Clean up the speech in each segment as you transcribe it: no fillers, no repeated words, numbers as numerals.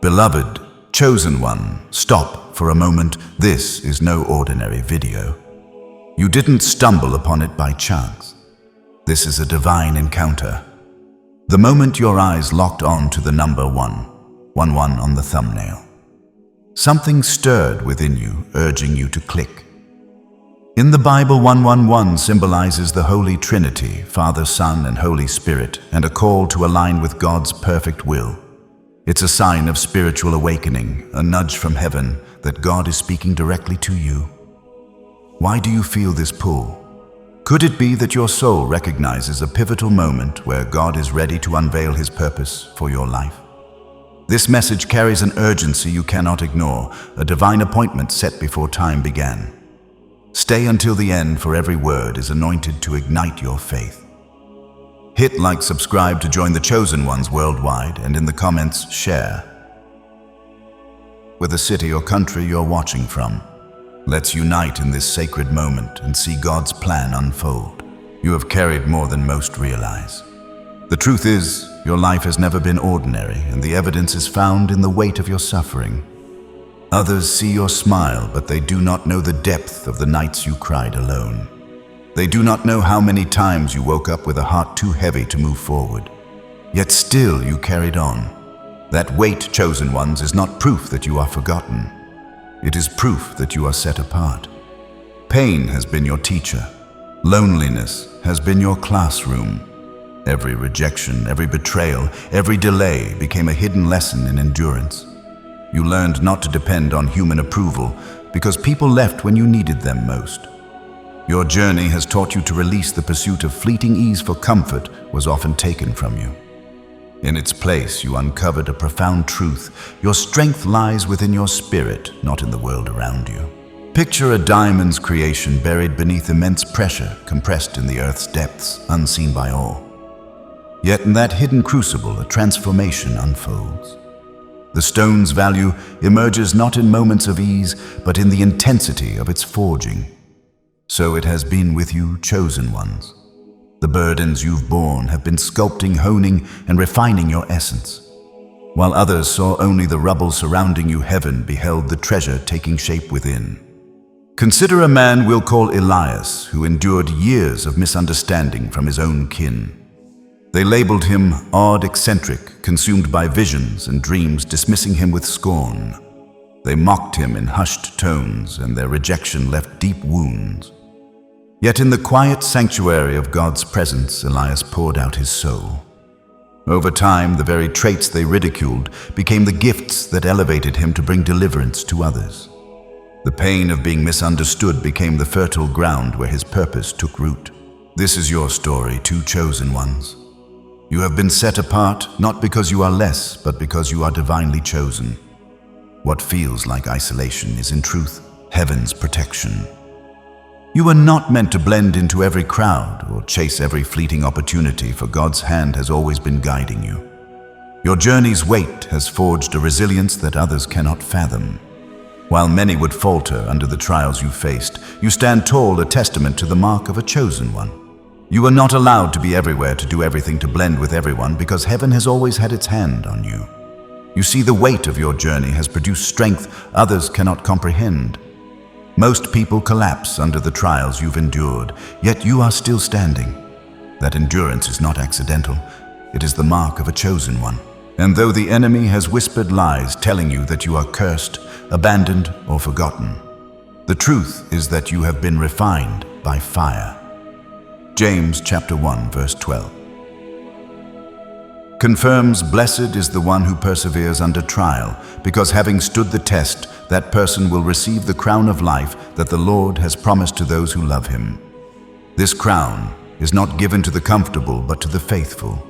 Beloved, chosen one, stop for a moment. This is no ordinary video. You didn't stumble upon it by chance. This is a divine encounter. The moment your eyes locked on to the number 111 on the thumbnail, something stirred within you, urging you to click. In the Bible, 111 symbolizes the Holy Trinity, Father, Son, and Holy Spirit, and a call to align with God's perfect will. It's a sign of spiritual awakening, a nudge from heaven that God is speaking directly to you. Why do you feel this pull? Could it be that your soul recognizes a pivotal moment where God is ready to unveil His purpose for your life? This message carries an urgency you cannot ignore, a divine appointment set before time began. Stay until the end, for every word is anointed to ignite your faith. Hit like, subscribe to join the chosen ones worldwide, and in the comments, share with the city or country you're watching from. Let's unite in this sacred moment and see God's plan unfold. You have carried more than most realize. The truth is, your life has never been ordinary, and the evidence is found in the weight of your suffering. Others see your smile, but they do not know the depth of the nights you cried alone. They do not know how many times you woke up with a heart too heavy to move forward. Yet still you carried on. That weight, chosen ones, is not proof that you are forgotten. It is proof that you are set apart. Pain has been your teacher. Loneliness has been your classroom. Every rejection, every betrayal, every delay became a hidden lesson in endurance. You learned not to depend on human approval because people left when you needed them most. Your journey has taught you to release the pursuit of fleeting ease, for comfort was often taken from you. In its place, you uncovered a profound truth. Your strength lies within your spirit, not in the world around you. Picture a diamond's creation buried beneath immense pressure, compressed in the earth's depths, unseen by all. Yet in that hidden crucible, a transformation unfolds. The stone's value emerges not in moments of ease, but in the intensity of its forging. So it has been with you, chosen ones. The burdens you've borne have been sculpting, honing, and refining your essence. While others saw only the rubble surrounding you, heaven beheld the treasure taking shape within. Consider a man we'll call Elias, who endured years of misunderstanding from his own kin. They labeled him odd, eccentric, consumed by visions and dreams, dismissing him with scorn. They mocked him in hushed tones, and their rejection left deep wounds. Yet in the quiet sanctuary of God's presence, Elias poured out his soul. Over time, the very traits they ridiculed became the gifts that elevated him to bring deliverance to others. The pain of being misunderstood became the fertile ground where his purpose took root. This is your story, two chosen ones. You have been set apart, not because you are less, but because you are divinely chosen. What feels like isolation is in truth heaven's protection. You are not meant to blend into every crowd or chase every fleeting opportunity, for God's hand has always been guiding you. Your journey's weight has forged a resilience that others cannot fathom. While many would falter under the trials you faced, you stand tall, a testament to the mark of a chosen one. You are not allowed to be everywhere, to do everything, to blend with everyone, because heaven has always had its hand on you. You see, the weight of your journey has produced strength others cannot comprehend. Most people collapse under the trials you've endured, yet you are still standing. That endurance is not accidental. It is the mark of a chosen one. And though the enemy has whispered lies telling you that you are cursed, abandoned, or forgotten, the truth is that you have been refined by fire. James chapter 1, verse 12 confirms, "Blessed is the one who perseveres under trial, because having stood the test, that person will receive the crown of life that the Lord has promised to those who love him." This crown is not given to the comfortable, but to the faithful.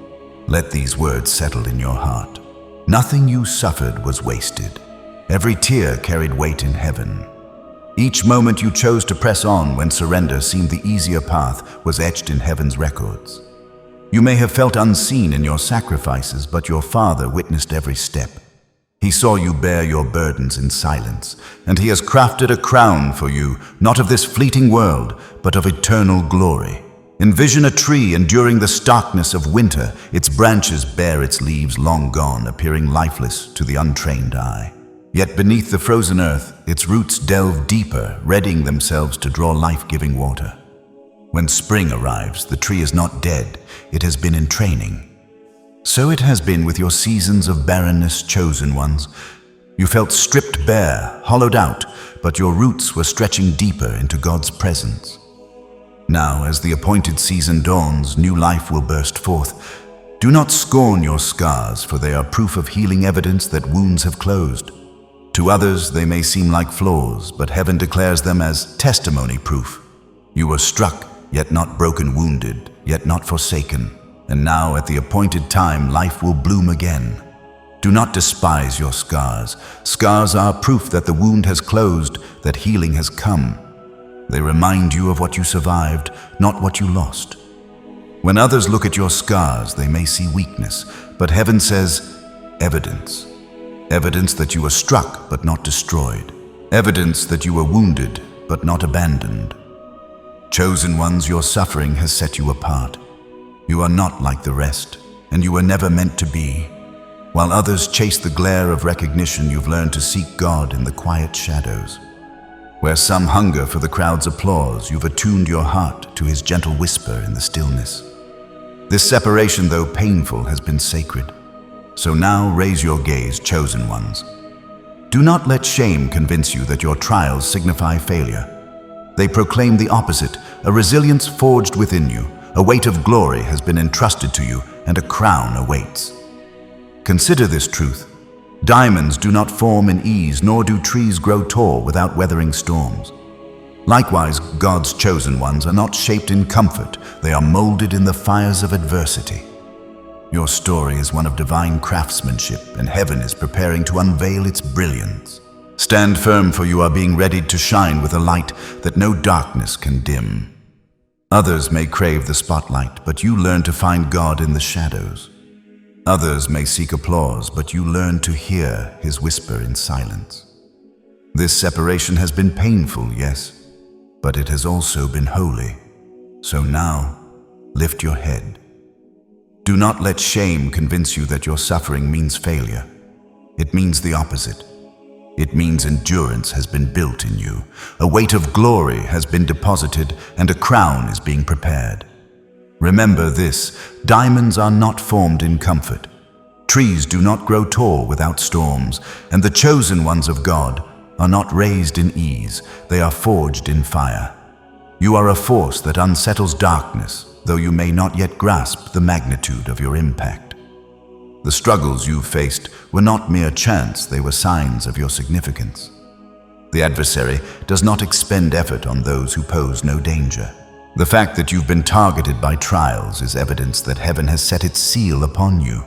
Let these words settle in your heart. Nothing you suffered was wasted. Every tear carried weight in heaven. Each moment you chose to press on when surrender seemed the easier path was etched in heaven's records. You may have felt unseen in your sacrifices, but your Father witnessed every step. He saw you bear your burdens in silence, and He has crafted a crown for you, not of this fleeting world, but of eternal glory. Envision a tree enduring the starkness of winter, its branches bare, its leaves long gone, appearing lifeless to the untrained eye. Yet beneath the frozen earth, its roots delve deeper, readying themselves to draw life-giving water. When spring arrives, the tree is not dead, it has been in training. So it has been with your seasons of barrenness, chosen ones. You felt stripped bare, hollowed out, but your roots were stretching deeper into God's presence. Now, as the appointed season dawns, new life will burst forth. Do not scorn your scars, for they are proof of healing evidence that wounds have closed. To others, they may seem like flaws, but heaven declares them as testimony proof. You were struck, yet not broken, wounded, yet not forsaken. And now, at the appointed time, life will bloom again. Do not despise your scars. Scars are proof that the wound has closed, that healing has come. They remind you of what you survived, not what you lost. When others look at your scars, they may see weakness, but heaven says, evidence. Evidence that you were struck but not destroyed. Evidence that you were wounded but not abandoned. Chosen ones, your suffering has set you apart. You are not like the rest, and you were never meant to be. While others chase the glare of recognition, you've learned to seek God in the quiet shadows. Where some hunger for the crowd's applause, you've attuned your heart to His gentle whisper in the stillness. This separation, though painful, has been sacred. So now raise your gaze, chosen ones. Do not let shame convince you that your trials signify failure. They proclaim the opposite, a resilience forged within you. A weight of glory has been entrusted to you, and a crown awaits. Consider this truth. Diamonds do not form in ease, nor do trees grow tall without weathering storms. Likewise, God's chosen ones are not shaped in comfort. They are molded in the fires of adversity. Your story is one of divine craftsmanship, and heaven is preparing to unveil its brilliance. Stand firm, for you are being readied to shine with a light that no darkness can dim. Others may crave the spotlight, but you learn to find God in the shadows. Others may seek applause, but you learn to hear His whisper in silence. This separation has been painful, yes, but it has also been holy. So now, lift your head. Do not let shame convince you that your suffering means failure. It means the opposite. It means endurance has been built in you. A weight of glory has been deposited, and a crown is being prepared. Remember this, diamonds are not formed in comfort. Trees do not grow tall without storms, and the chosen ones of God are not raised in ease. They are forged in fire. You are a force that unsettles darkness, though you may not yet grasp the magnitude of your impact. The struggles you faced were not mere chance, they were signs of your significance. The adversary does not expend effort on those who pose no danger. The fact that you've been targeted by trials is evidence that heaven has set its seal upon you.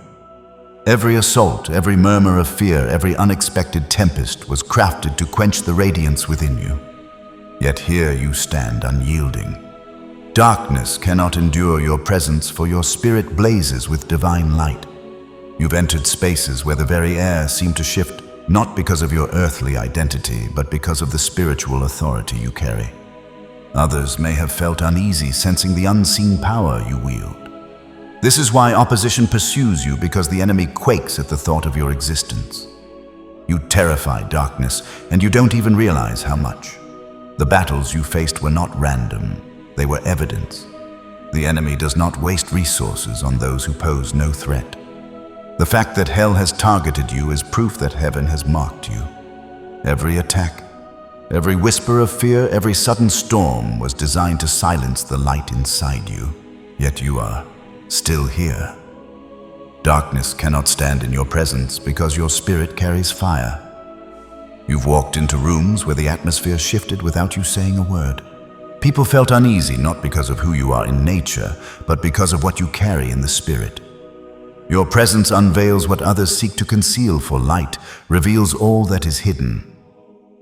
Every assault, every murmur of fear, every unexpected tempest was crafted to quench the radiance within you. Yet here you stand unyielding. Darkness cannot endure your presence, for your spirit blazes with divine light. You've entered spaces where the very air seemed to shift, not because of your earthly identity, but because of the spiritual authority you carry. Others may have felt uneasy, sensing the unseen power you wield. This is why opposition pursues you, because the enemy quakes at the thought of your existence. You terrify darkness, and you don't even realize how much. The battles you faced were not random. They were evidence. The enemy does not waste resources on those who pose no threat. The fact that hell has targeted you is proof that heaven has marked you. Every attack, every whisper of fear, every sudden storm was designed to silence the light inside you. Yet you are still here. Darkness cannot stand in your presence because your spirit carries fire. You've walked into rooms where the atmosphere shifted without you saying a word. People felt uneasy not because of who you are in nature, but because of what you carry in the spirit. Your presence unveils what others seek to conceal, for light reveals all that is hidden.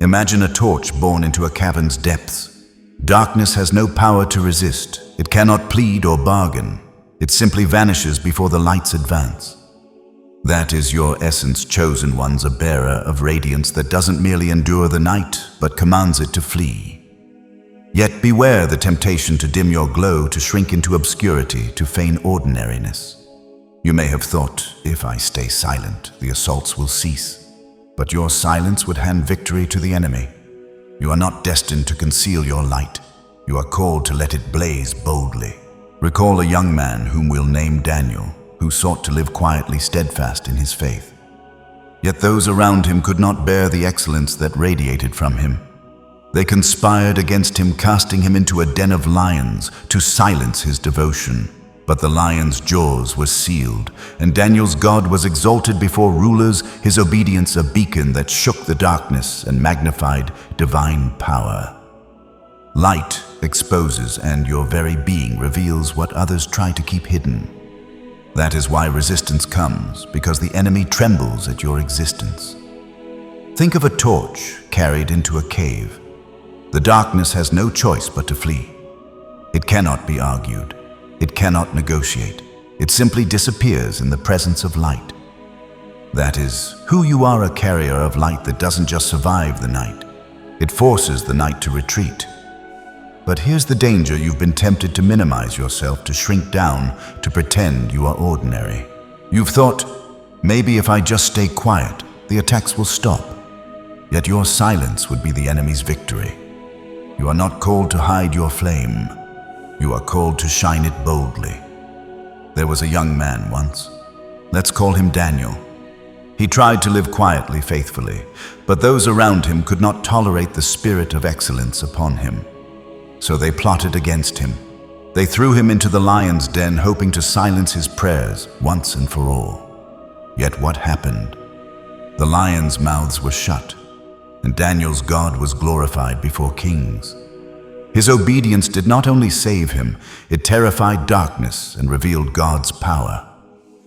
Imagine a torch borne into a cavern's depths. Darkness has no power to resist. It cannot plead or bargain. It simply vanishes before the lights advance. That is your essence, chosen ones, a bearer of radiance that doesn't merely endure the night, but commands it to flee. Yet beware the temptation to dim your glow, to shrink into obscurity, to feign ordinariness. You may have thought, if I stay silent, the assaults will cease. But your silence would hand victory to the enemy. You are not destined to conceal your light. You are called to let it blaze boldly. Recall a young man whom we'll name Daniel, who sought to live quietly, steadfast in his faith. Yet those around him could not bear the excellence that radiated from him. They conspired against him, casting him into a den of lions to silence his devotion. But the lion's jaws were sealed, and Daniel's God was exalted before rulers, his obedience a beacon that shook the darkness and magnified divine power. Light exposes, and your very being reveals what others try to keep hidden. That is why resistance comes, because the enemy trembles at your existence. Think of a torch carried into a cave. The darkness has no choice but to flee. It cannot be argued. It cannot negotiate. It simply disappears in the presence of light. That is who you are, a carrier of light that doesn't just survive the night. It forces the night to retreat. But here's the danger: you've been tempted to minimize yourself, to shrink down, to pretend you are ordinary. You've thought, maybe if I just stay quiet, the attacks will stop. Yet your silence would be the enemy's victory. You are not called to hide your flame. You are called to shine it boldly. There was a young man once. Let's call him Daniel. He tried to live quietly, faithfully, but those around him could not tolerate the spirit of excellence upon him. So they plotted against him. They threw him into the lion's den, hoping to silence his prayers once and for all. Yet what happened? The lions' mouths were shut, and Daniel's God was glorified before kings. His obedience did not only save him, it terrified darkness and revealed God's power.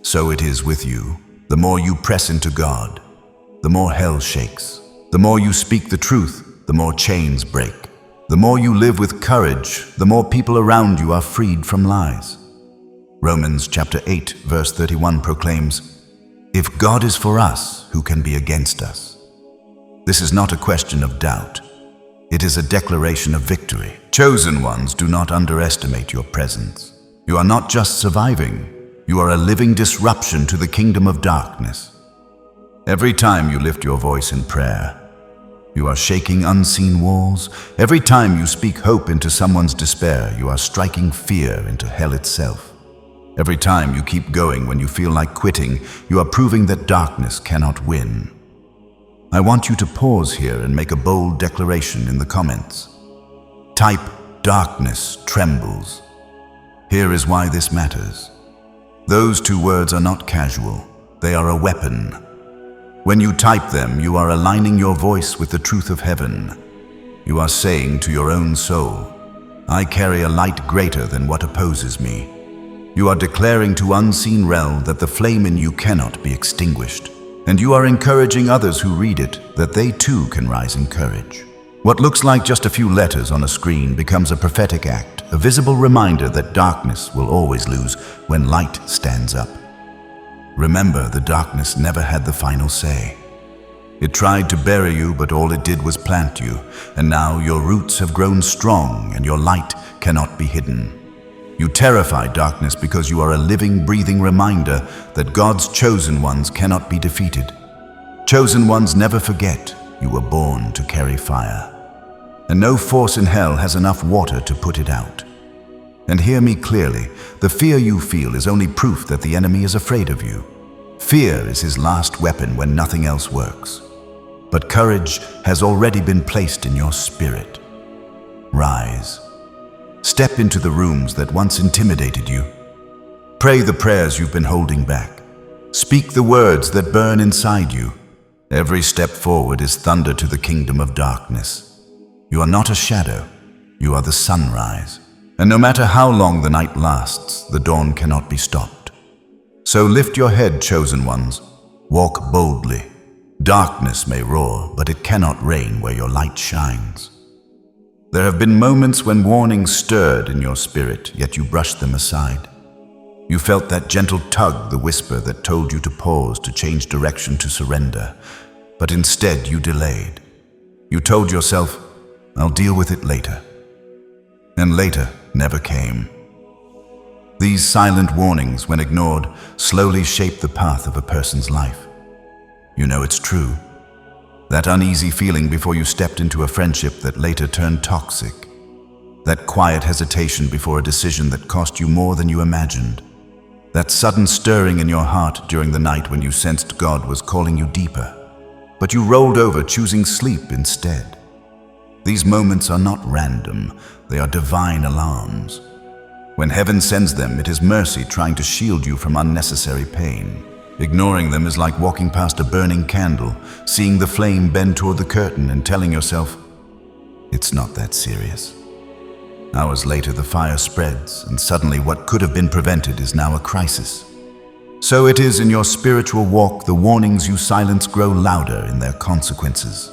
So it is with you. The more you press into God, the more hell shakes. The more you speak the truth, the more chains break. The more you live with courage, the more people around you are freed from lies. Romans chapter 8, verse 31 proclaims, "If God is for us, who can be against us?" This is not a question of doubt. It is a declaration of victory. Chosen ones, do not underestimate your presence. You are not just surviving. You are a living disruption to the kingdom of darkness. Every time you lift your voice in prayer, you are shaking unseen walls. Every time you speak hope into someone's despair, you are striking fear into hell itself. Every time you keep going when you feel like quitting, you are proving that darkness cannot win. I want you to pause here and make a bold declaration in the comments. Type, "Darkness trembles." Here is why this matters. Those two words are not casual. They are a weapon. When you type them, you are aligning your voice with the truth of heaven. You are saying to your own soul, "I carry a light greater than what opposes me." You are declaring to unseen realm that the flame in you cannot be extinguished. And you are encouraging others who read it that they too can rise in courage. What looks like just a few letters on a screen becomes a prophetic act, a visible reminder that darkness will always lose when light stands up. Remember, the darkness never had the final say. It tried to bury you, but all it did was plant you, and now your roots have grown strong and your light cannot be hidden. You terrify darkness because you are a living, breathing reminder that God's chosen ones cannot be defeated. Chosen ones never forget you were born to carry fire, and no force in hell has enough water to put it out. And hear me clearly, the fear you feel is only proof that the enemy is afraid of you. Fear is his last weapon when nothing else works. But courage has already been placed in your spirit. Rise. Step into the rooms that once intimidated you. Pray the prayers you've been holding back. Speak the words that burn inside you. Every step forward is thunder to the kingdom of darkness. You are not a shadow. You are the sunrise. And no matter how long the night lasts, the dawn cannot be stopped. So lift your head, chosen ones. Walk boldly. Darkness may roar, but it cannot reign where your light shines. There have been moments when warnings stirred in your spirit, yet you brushed them aside. You felt that gentle tug, the whisper that told you to pause, to change direction, to surrender. But instead you delayed. You told yourself, "I'll deal with it later." and later never came. These silent warnings, when ignored, slowly shape the path of a person's life. You know it's true. That uneasy feeling before you stepped into a friendship that later turned toxic. That quiet hesitation before a decision that cost you more than you imagined. That sudden stirring in your heart during the night when you sensed God was calling you deeper, but you rolled over, choosing sleep instead. These moments are not random, they are divine alarms. When heaven sends them, it is mercy trying to shield you from unnecessary pain. Ignoring them is like walking past a burning candle, seeing the flame bend toward the curtain and telling yourself, it's not that serious. Hours later, the fire spreads, and suddenly what could have been prevented is now a crisis. So it is in your spiritual walk, the warnings you silence grow louder in their consequences.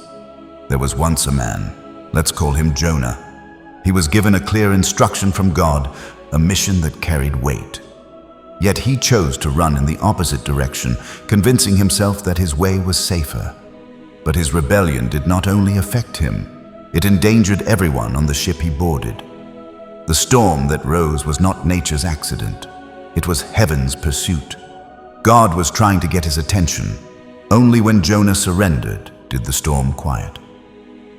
There was once a man, let's call him Jonah. He was given a clear instruction from God, a mission that carried weight. Yet he chose to run in the opposite direction, convincing himself that his way was safer. But his rebellion did not only affect him, it endangered everyone on the ship he boarded. The storm that rose was not nature's accident. It was heaven's pursuit. God was trying to get his attention. Only when Jonah surrendered did the storm quiet.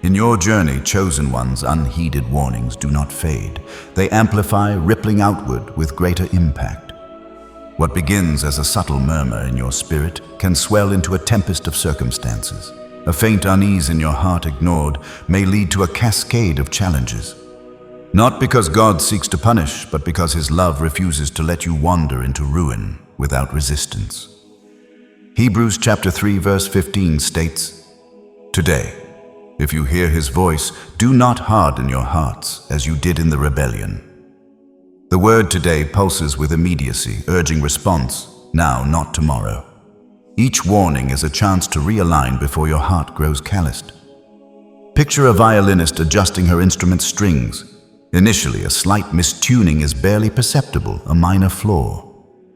In your journey, chosen ones, unheeded warnings do not fade. They amplify, rippling outward with greater impact. What begins as a subtle murmur in your spirit can swell into a tempest of circumstances. A faint unease in your heart ignored may lead to a cascade of challenges. Not because God seeks to punish, but because his love refuses to let you wander into ruin without resistance. Hebrews chapter 3 verse 15 states, "Today, if you hear his voice, do not harden your hearts as you did in the rebellion." The word today pulses with immediacy, urging response, now, not tomorrow. Each warning is a chance to realign before your heart grows calloused. Picture a violinist adjusting her instrument's strings. Initially, a slight mistuning is barely perceptible, a minor flaw.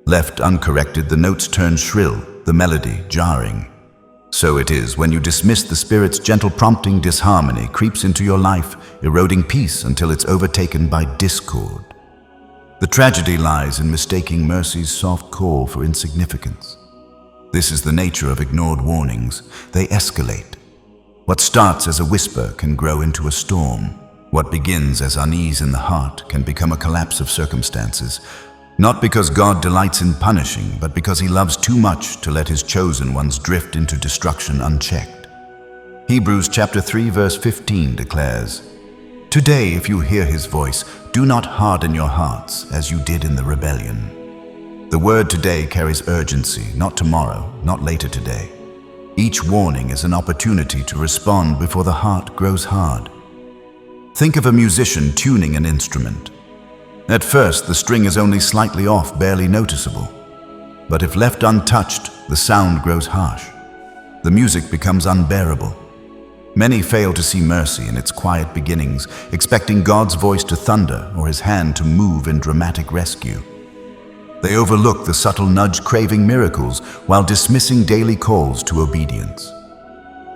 Left uncorrected, the notes turn shrill, the melody jarring. So it is when you dismiss the Spirit's gentle prompting, disharmony creeps into your life, eroding peace until it's overtaken by discord. The tragedy lies in mistaking mercy's soft call for insignificance. This is the nature of ignored warnings. They escalate. What starts as a whisper can grow into a storm. What begins as unease in the heart can become a collapse of circumstances, not because God delights in punishing, but because he loves too much to let his chosen ones drift into destruction unchecked. Hebrews chapter 3 verse 15 declares, "Today, if you hear his voice, do not harden your hearts as you did in the rebellion." The word today carries urgency, not tomorrow, not later today. Each warning is an opportunity to respond before the heart grows hard. Think of a musician tuning an instrument. At first, the string is only slightly off, barely noticeable. But if left untouched, the sound grows harsh. The music becomes unbearable. Many fail to see mercy in its quiet beginnings, expecting God's voice to thunder or his hand to move in dramatic rescue. They overlook the subtle nudge craving miracles while dismissing daily calls to obedience.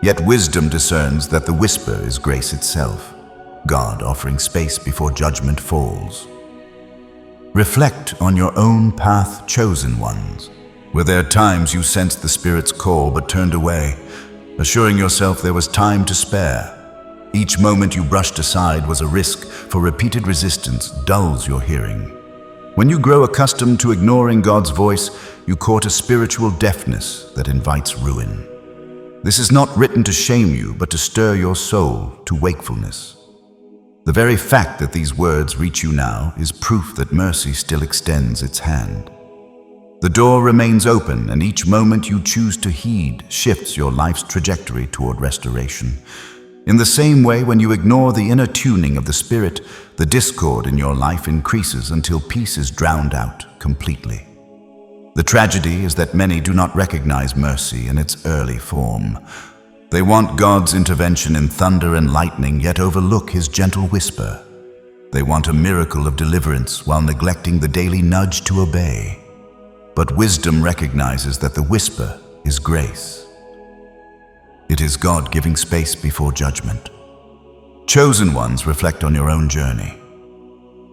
Yet wisdom discerns that the whisper is grace itself, God offering space before judgment falls. Reflect on your own path, chosen ones. Were there times you sensed the Spirit's call but turned away, assuring yourself there was time to spare? Each moment you brushed aside was a risk, for repeated resistance dulls your hearing. When you grow accustomed to ignoring God's voice, you court a spiritual deafness that invites ruin. This is not written to shame you, but to stir your soul to wakefulness. The very fact that these words reach you now is proof that mercy still extends its hand. The door remains open, and each moment you choose to heed shifts your life's trajectory toward restoration. In the same way, when you ignore the inner tuning of the Spirit, the discord in your life increases until peace is drowned out completely. The tragedy is that many do not recognize mercy in its early form. They want God's intervention in thunder and lightning, yet overlook his gentle whisper. They want a miracle of deliverance while neglecting the daily nudge to obey. But wisdom recognizes that the whisper is grace. It is God giving space before judgment. Chosen ones, reflect on your own journey.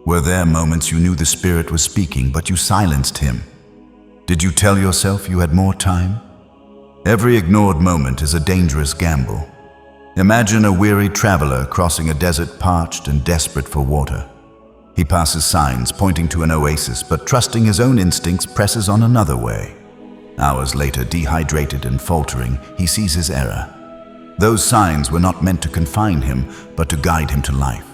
Were there moments you knew the Spirit was speaking, but you silenced Him? Did you tell yourself you had more time? Every ignored moment is a dangerous gamble. Imagine a weary traveler crossing a desert parched and desperate for water. He passes signs pointing to an oasis, but trusting his own instincts presses on another way. Hours later, dehydrated and faltering, he sees his error. Those signs were not meant to confine him, but to guide him to life.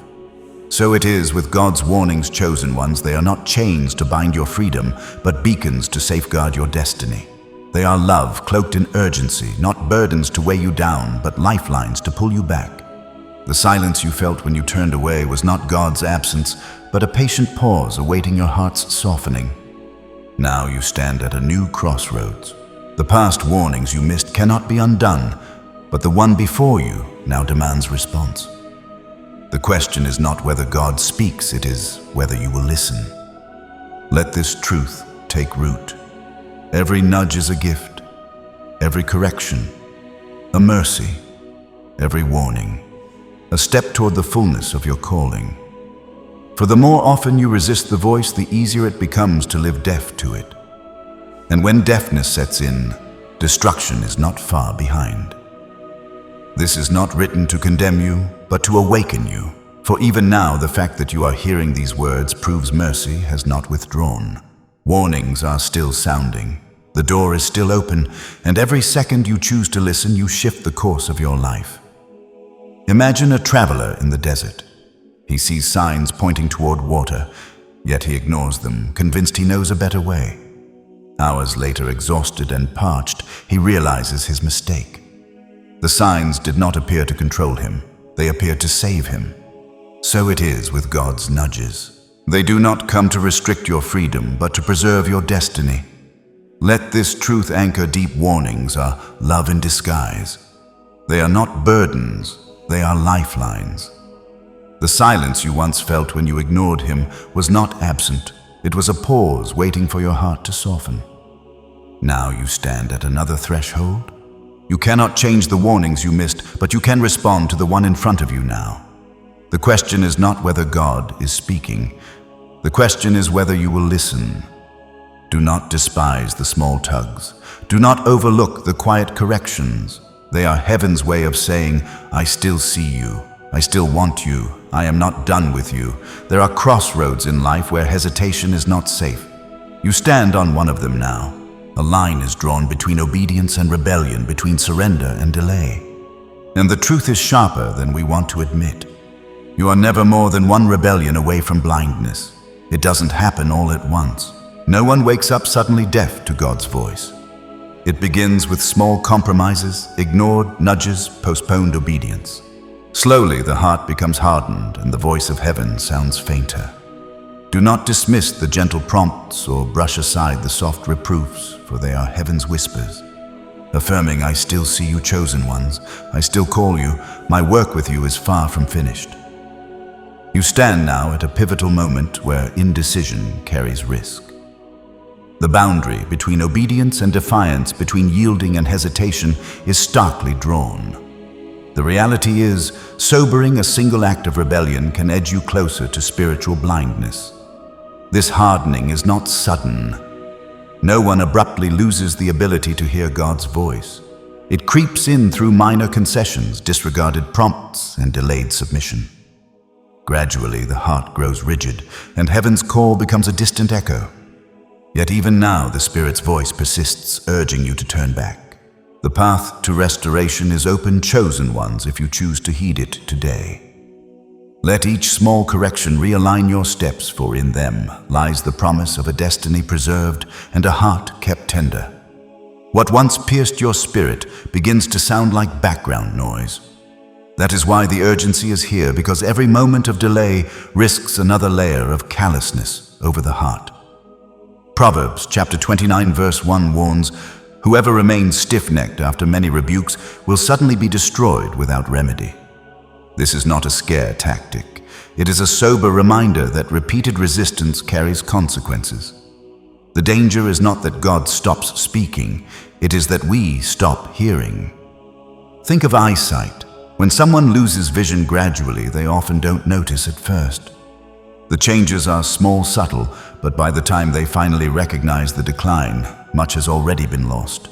So it is with God's warnings, chosen ones. They are not chains to bind your freedom, but beacons to safeguard your destiny. They are love cloaked in urgency, not burdens to weigh you down, but lifelines to pull you back. The silence you felt when you turned away was not God's absence, but a patient pause awaiting your heart's softening. Now you stand at a new crossroads. The past warnings you missed cannot be undone, but the one before you now demands response. The question is not whether God speaks, it is whether you will listen. Let this truth take root. Every nudge is a gift, every correction, a mercy, every warning, a step toward the fullness of your calling. For the more often you resist the voice, the easier it becomes to live deaf to it. And when deafness sets in, destruction is not far behind. This is not written to condemn you, but to awaken you. For even now, the fact that you are hearing these words proves mercy has not withdrawn. Warnings are still sounding. The door is still open, and every second you choose to listen, you shift the course of your life. Imagine a traveler in the desert. He sees signs pointing toward water, yet he ignores them, convinced he knows a better way. Hours later, exhausted and parched, he realizes his mistake. The signs did not appear to control him. They appeared to save him. So it is with God's nudges. They do not come to restrict your freedom, but to preserve your destiny. Let this truth anchor. Deep warnings are love in disguise. They are not burdens, they are lifelines. The silence you once felt when you ignored Him was not absent. It was a pause waiting for your heart to soften. Now you stand at another threshold. You cannot change the warnings you missed, but you can respond to the one in front of you now. The question is not whether God is speaking. The question is whether you will listen. Do not despise the small tugs. Do not overlook the quiet corrections. They are heaven's way of saying, I still see you. I still want you. I am not done with you. There are crossroads in life where hesitation is not safe. You stand on one of them now. A line is drawn between obedience and rebellion, between surrender and delay. And the truth is sharper than we want to admit. You are never more than one rebellion away from blindness. It doesn't happen all at once. No one wakes up suddenly deaf to God's voice. It begins with small compromises, ignored nudges, postponed obedience. Slowly, the heart becomes hardened and the voice of heaven sounds fainter. Do not dismiss the gentle prompts or brush aside the soft reproofs, for they are heaven's whispers, affirming, I still see you, chosen ones. I still call you. My work with you is far from finished. You stand now at a pivotal moment where indecision carries risk. The boundary between obedience and defiance, between yielding and hesitation, is starkly drawn. The reality is, sobering, a single act of rebellion can edge you closer to spiritual blindness. This hardening is not sudden. No one abruptly loses the ability to hear God's voice. It creeps in through minor concessions, disregarded prompts, and delayed submission. Gradually, the heart grows rigid, and heaven's call becomes a distant echo. Yet even now, the Spirit's voice persists, urging you to turn back. The path to restoration is open, chosen ones, if you choose to heed it today. Let each small correction realign your steps, for in them lies the promise of a destiny preserved and a heart kept tender. What once pierced your spirit begins to sound like background noise. That is why the urgency is here, because every moment of delay risks another layer of callousness over the heart. Proverbs chapter 29 verse 1 warns, whoever remains stiff-necked after many rebukes will suddenly be destroyed without remedy. This is not a scare tactic. It is a sober reminder that repeated resistance carries consequences. The danger is not that God stops speaking, it is that we stop hearing. Think of eyesight. When someone loses vision gradually, they often don't notice at first. The changes are small, subtle, but by the time they finally recognize the decline, much has already been lost.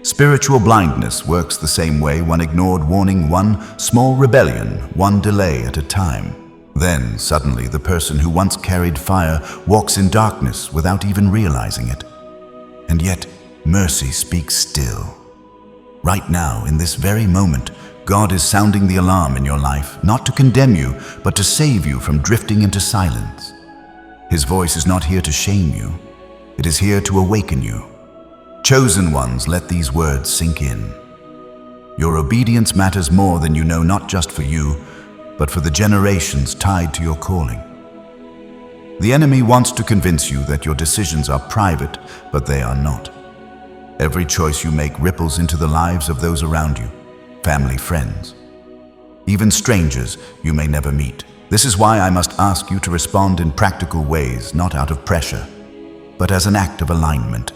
Spiritual blindness works the same way: one ignored warning, one small rebellion, one delay at a time. Then, suddenly, the person who once carried fire walks in darkness without even realizing it. And yet, mercy speaks still. Right now, in this very moment, God is sounding the alarm in your life, not to condemn you, but to save you from drifting into silence. His voice is not here to shame you. It is here to awaken you. Chosen ones, let these words sink in. Your obedience matters more than you know, not just for you, but for the generations tied to your calling. The enemy wants to convince you that your decisions are private, but they are not. Every choice you make ripples into the lives of those around you, family, friends, even strangers you may never meet. This is why I must ask you to respond in practical ways, not out of pressure, but as an act of alignment.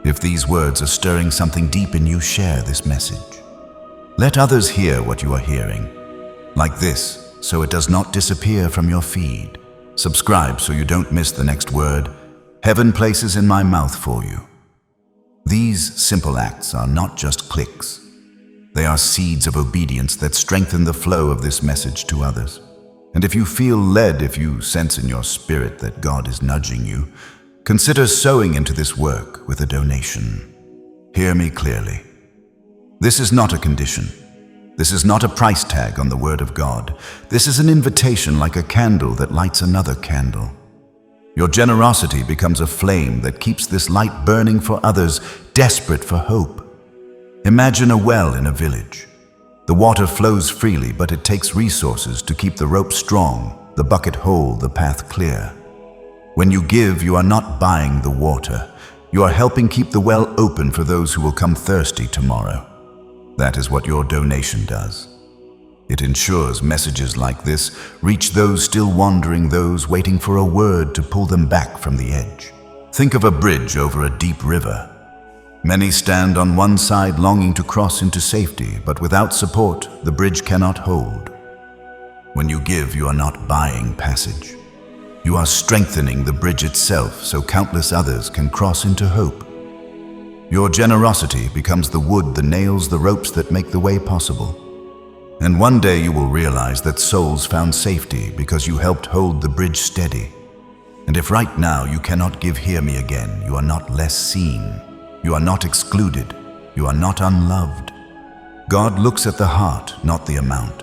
If these words are stirring something deep in you, share this message. Let others hear what you are hearing, like this, so it does not disappear from your feed. Subscribe so you don't miss the next word heaven places in my mouth for you. These simple acts are not just clicks. They are seeds of obedience that strengthen the flow of this message to others. And if you feel led, if you sense in your spirit that God is nudging you, consider sowing into this work with a donation. Hear me clearly. This is not a condition. This is not a price tag on the Word of God. This is an invitation, like a candle that lights another candle. Your generosity becomes a flame that keeps this light burning for others desperate for hope. Imagine a well in a village. The water flows freely, but it takes resources to keep the rope strong, the bucket whole, the path clear. When you give, you are not buying the water. You are helping keep the well open for those who will come thirsty tomorrow. That is what your donation does. It ensures messages like this reach those still wandering, those waiting for a word to pull them back from the edge. Think of a bridge over a deep river. Many stand on one side longing to cross into safety, but without support, the bridge cannot hold. When you give, you are not buying passage. You are strengthening the bridge itself so countless others can cross into hope. Your generosity becomes the wood, the nails, the ropes that make the way possible. And one day you will realize that souls found safety because you helped hold the bridge steady. And if right now you cannot give, hear me again. You are not less seen. You are not excluded. You are not unloved. God looks at the heart, not the amount.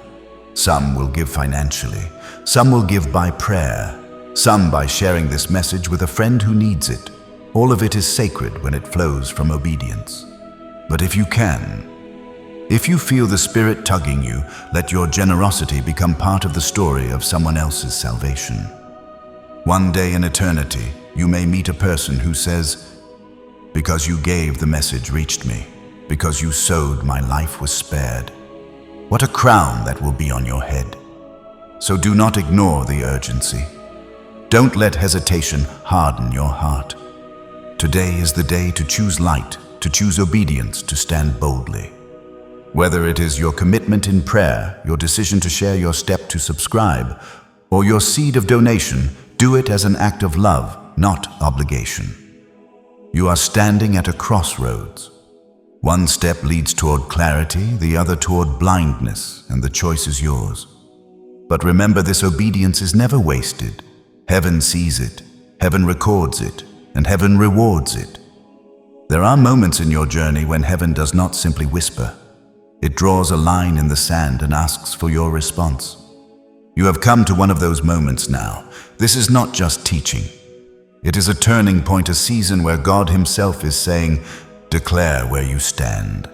Some will give financially. Some will give by prayer. Some by sharing this message with a friend who needs it. All of it is sacred when it flows from obedience. But if you can, if you feel the Spirit tugging you, let your generosity become part of the story of someone else's salvation. One day in eternity, you may meet a person who says, "Because you gave, the message reached me. Because you sowed, my life was spared." What a crown that will be on your head. So do not ignore the urgency. Don't let hesitation harden your heart. Today is the day to choose light, to choose obedience, to stand boldly. Whether it is your commitment in prayer, your decision to share, your step to subscribe, or your seed of donation, do it as an act of love, not obligation. You are standing at a crossroads. One step leads toward clarity, the other toward blindness, and the choice is yours. But remember, this obedience is never wasted. Heaven sees it, heaven records it, and heaven rewards it. There are moments in your journey when heaven does not simply whisper. It draws a line in the sand and asks for your response. You have come to one of those moments now. This is not just teaching. It is a turning point, a season where God Himself is saying, "Declare where you stand."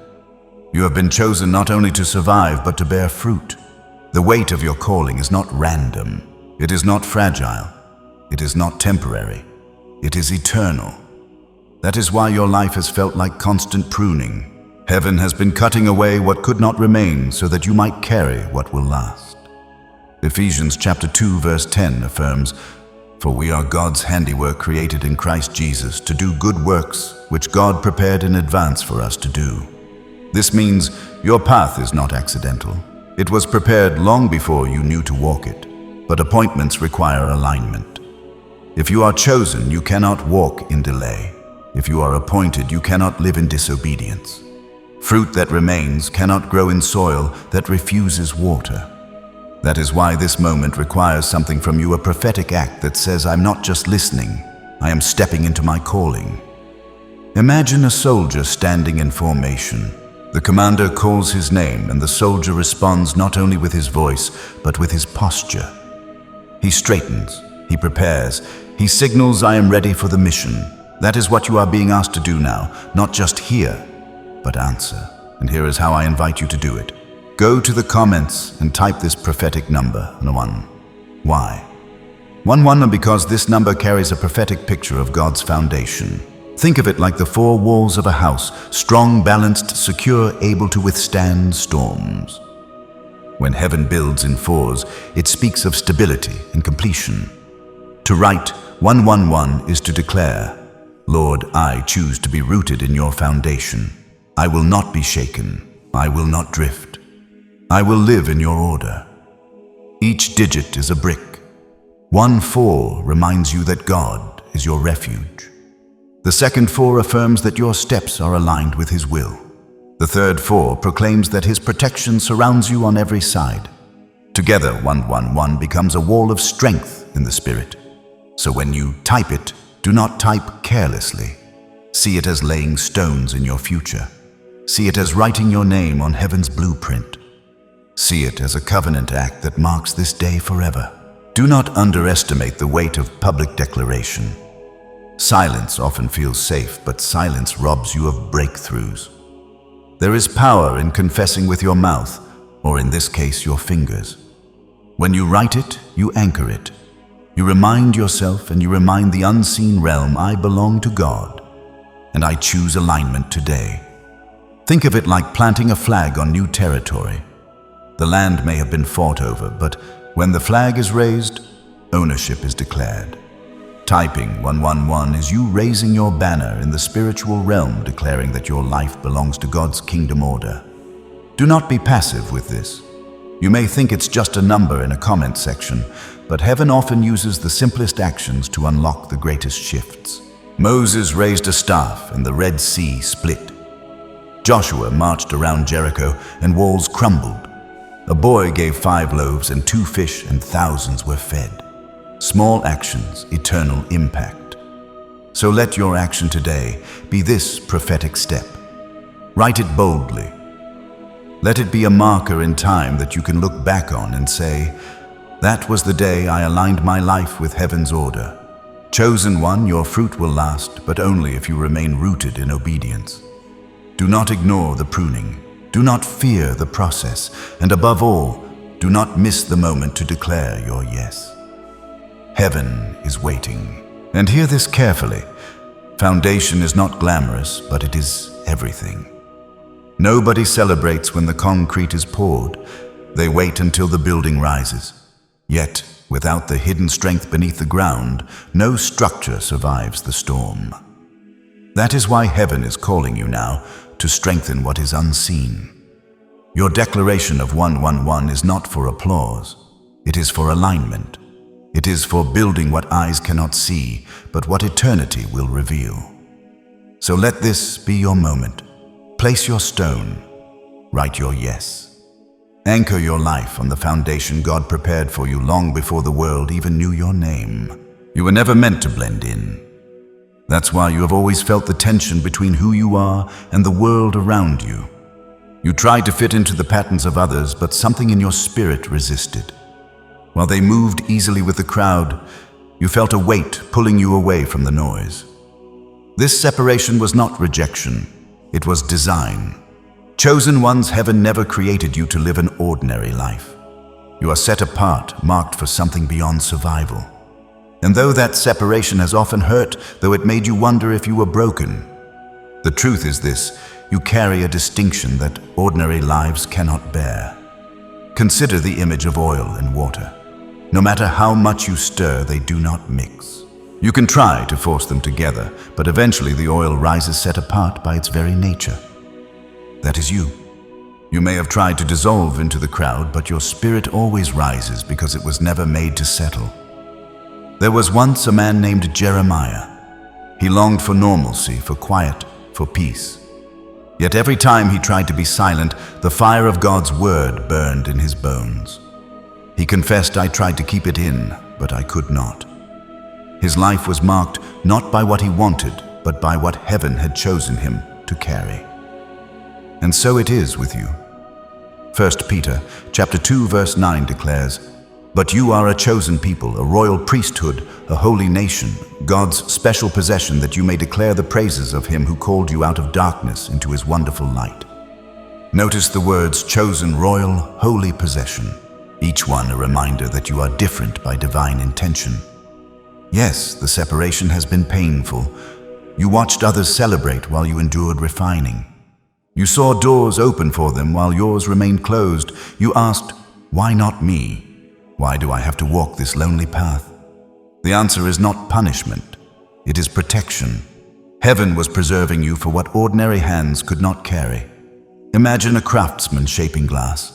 You have been chosen not only to survive, but to bear fruit. The weight of your calling is not random. It is not fragile. It is not temporary. It is eternal. That is why your life has felt like constant pruning. Heaven has been cutting away what could not remain so that you might carry what will last. Ephesians chapter 2 verse 10 affirms, "For we are God's handiwork, created in Christ Jesus to do good works, which God prepared in advance for us to do." This means your path is not accidental. It was prepared long before you knew to walk it. But appointments require alignment. If you are chosen, you cannot walk in delay. If you are appointed, you cannot live in disobedience. Fruit that remains cannot grow in soil that refuses water. That is why this moment requires something from you, a prophetic act that says, I'm not just listening, I am stepping into my calling. Imagine a soldier standing in formation. The commander calls his name, and the soldier responds not only with his voice, but with his posture. He straightens, he prepares, he signals, I am ready for the mission. That is what you are being asked to do now, not just hear, but answer. And here is how I invite you to do it. Go to the comments and type this prophetic number, 1. Why? 1 because this number carries a prophetic picture of God's foundation. Think of it like the four walls of a house, strong, balanced, secure, able to withstand storms. When heaven builds in fours, it speaks of stability and completion. To write 111 is to declare, Lord, I choose to be rooted in your foundation. I will not be shaken. I will not drift. I will live in your order. Each digit is a brick. 1-4 reminds you that God is your refuge. The second 4 affirms that your steps are aligned with His will. The third 4 proclaims that His protection surrounds you on every side. Together, 111 becomes a wall of strength in the spirit. So when you type it, do not type carelessly. See it as laying stones in your future. See it as writing your name on heaven's blueprint. See it as a covenant act that marks this day forever. Do not underestimate the weight of public declaration. Silence often feels safe, but silence robs you of breakthroughs. There is power in confessing with your mouth, or in this case, your fingers. When you write it, you anchor it. You remind yourself and you remind the unseen realm, I belong to God, and I choose alignment today. Think of it like planting a flag on new territory. The land may have been fought over, but when the flag is raised, ownership is declared. Typing 111 is you raising your banner in the spiritual realm, declaring that your life belongs to God's kingdom order. Do not be passive with this. You may think it's just a number in a comment section, but heaven often uses the simplest actions to unlock the greatest shifts. Moses raised a staff and the Red Sea split. Joshua marched around Jericho and walls crumbled. A boy gave 5 loaves and 2 fish and thousands were fed. Small actions, eternal impact. So let your action today be this prophetic step. Write it boldly. Let it be a marker in time that you can look back on and say, that was the day I aligned my life with heaven's order. Chosen one, your fruit will last, but only if you remain rooted in obedience. Do not ignore the pruning. Do not fear the process. And above all, do not miss the moment to declare your yes. Heaven is waiting. And hear this carefully. Foundation is not glamorous, but it is everything. Nobody celebrates when the concrete is poured. They wait until the building rises. Yet, without the hidden strength beneath the ground, no structure survives the storm. That is why heaven is calling you now to strengthen what is unseen. Your declaration of 111 is not for applause. It is for alignment. It is for building what eyes cannot see, but what eternity will reveal. So let this be your moment. Place your stone. Write your yes. Anchor your life on the foundation God prepared for you long before the world even knew your name. You were never meant to blend in. That's why you have always felt the tension between who you are and the world around you. You tried to fit into the patterns of others, but something in your spirit resisted. While they moved easily with the crowd, you felt a weight pulling you away from the noise. This separation was not rejection, it was design. Chosen ones, heaven never created you to live an ordinary life. You are set apart, marked for something beyond survival. And though that separation has often hurt, though it made you wonder if you were broken, the truth is this: you carry a distinction that ordinary lives cannot bear. Consider the image of oil and water. No matter how much you stir, they do not mix. You can try to force them together, but eventually the oil rises set apart by its very nature. That is you. You may have tried to dissolve into the crowd, but your spirit always rises because it was never made to settle. There was once a man named Jeremiah. He longed for normalcy, for quiet, for peace. Yet every time he tried to be silent, the fire of God's word burned in his bones. He confessed, "I tried to keep it in, but I could not." His life was marked not by what he wanted, but by what heaven had chosen him to carry. And so it is with you. 1 Peter chapter 2 verse 9 declares, "But you are a chosen people, a royal priesthood, a holy nation, God's special possession, that you may declare the praises of him who called you out of darkness into his wonderful light." Notice the words chosen, royal, holy possession, each one a reminder that you are different by divine intention. Yes, the separation has been painful. You watched others celebrate while you endured refining. You saw doors open for them while yours remained closed. You asked, "Why not me? Why do I have to walk this lonely path?" The answer is not punishment. It is protection. Heaven was preserving you for what ordinary hands could not carry. Imagine a craftsman shaping glass.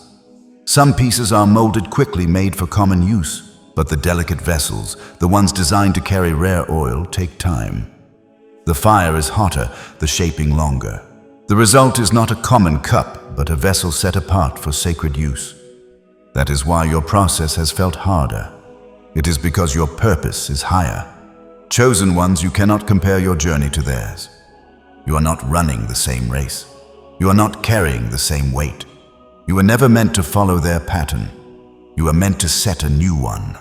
Some pieces are molded quickly, made for common use, but the delicate vessels, the ones designed to carry rare oil, take time. The fire is hotter, the shaping longer. The result is not a common cup, but a vessel set apart for sacred use. That is why your process has felt harder. It is because your purpose is higher. Chosen ones, you cannot compare your journey to theirs. You are not running the same race. You are not carrying the same weight. You were never meant to follow their pattern. You are meant to set a new one.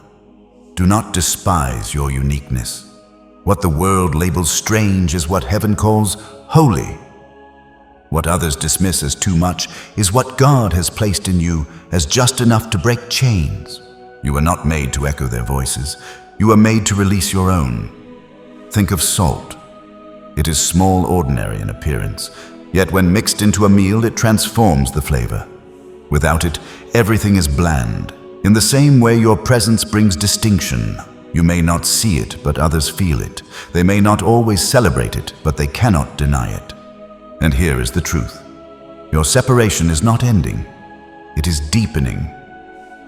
Do not despise your uniqueness. What the world labels strange is what heaven calls holy. What others dismiss as too much is what God has placed in you as just enough to break chains. You were not made to echo their voices. You are made to release your own. Think of salt. It is small, ordinary in appearance, yet when mixed into a meal, it transforms the flavor. Without it, everything is bland. In the same way, your presence brings distinction. You may not see it, but others feel it. They may not always celebrate it, but they cannot deny it. And here is the truth. Your separation is not ending. It is deepening.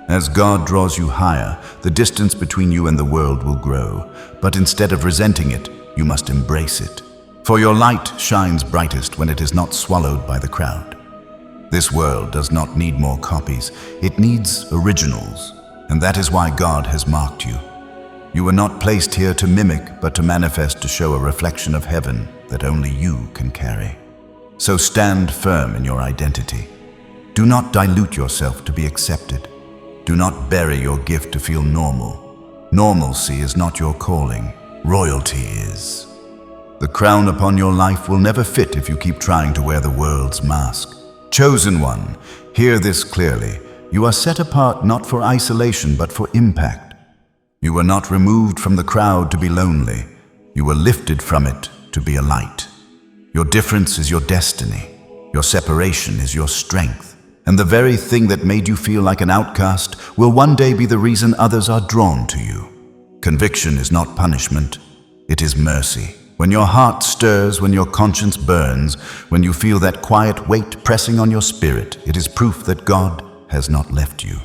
As God draws you higher, the distance between you and the world will grow. But instead of resenting it, you must embrace it. For your light shines brightest when it is not swallowed by the crowd. This world does not need more copies. It needs originals. And that is why God has marked you. You were not placed here to mimic, but to manifest, to show a reflection of heaven that only you can carry. So stand firm in your identity. Do not dilute yourself to be accepted. Do not bury your gift to feel normal. Normalcy is not your calling. Royalty is. The crown upon your life will never fit if you keep trying to wear the world's mask. Chosen one, hear this clearly. You are set apart not for isolation, but for impact. You were not removed from the crowd to be lonely. You were lifted from it to be a light. Your difference is your destiny. Your separation is your strength. And the very thing that made you feel like an outcast will one day be the reason others are drawn to you. Conviction is not punishment. It is mercy. When your heart stirs, when your conscience burns, when you feel that quiet weight pressing on your spirit, it is proof that God has not left you.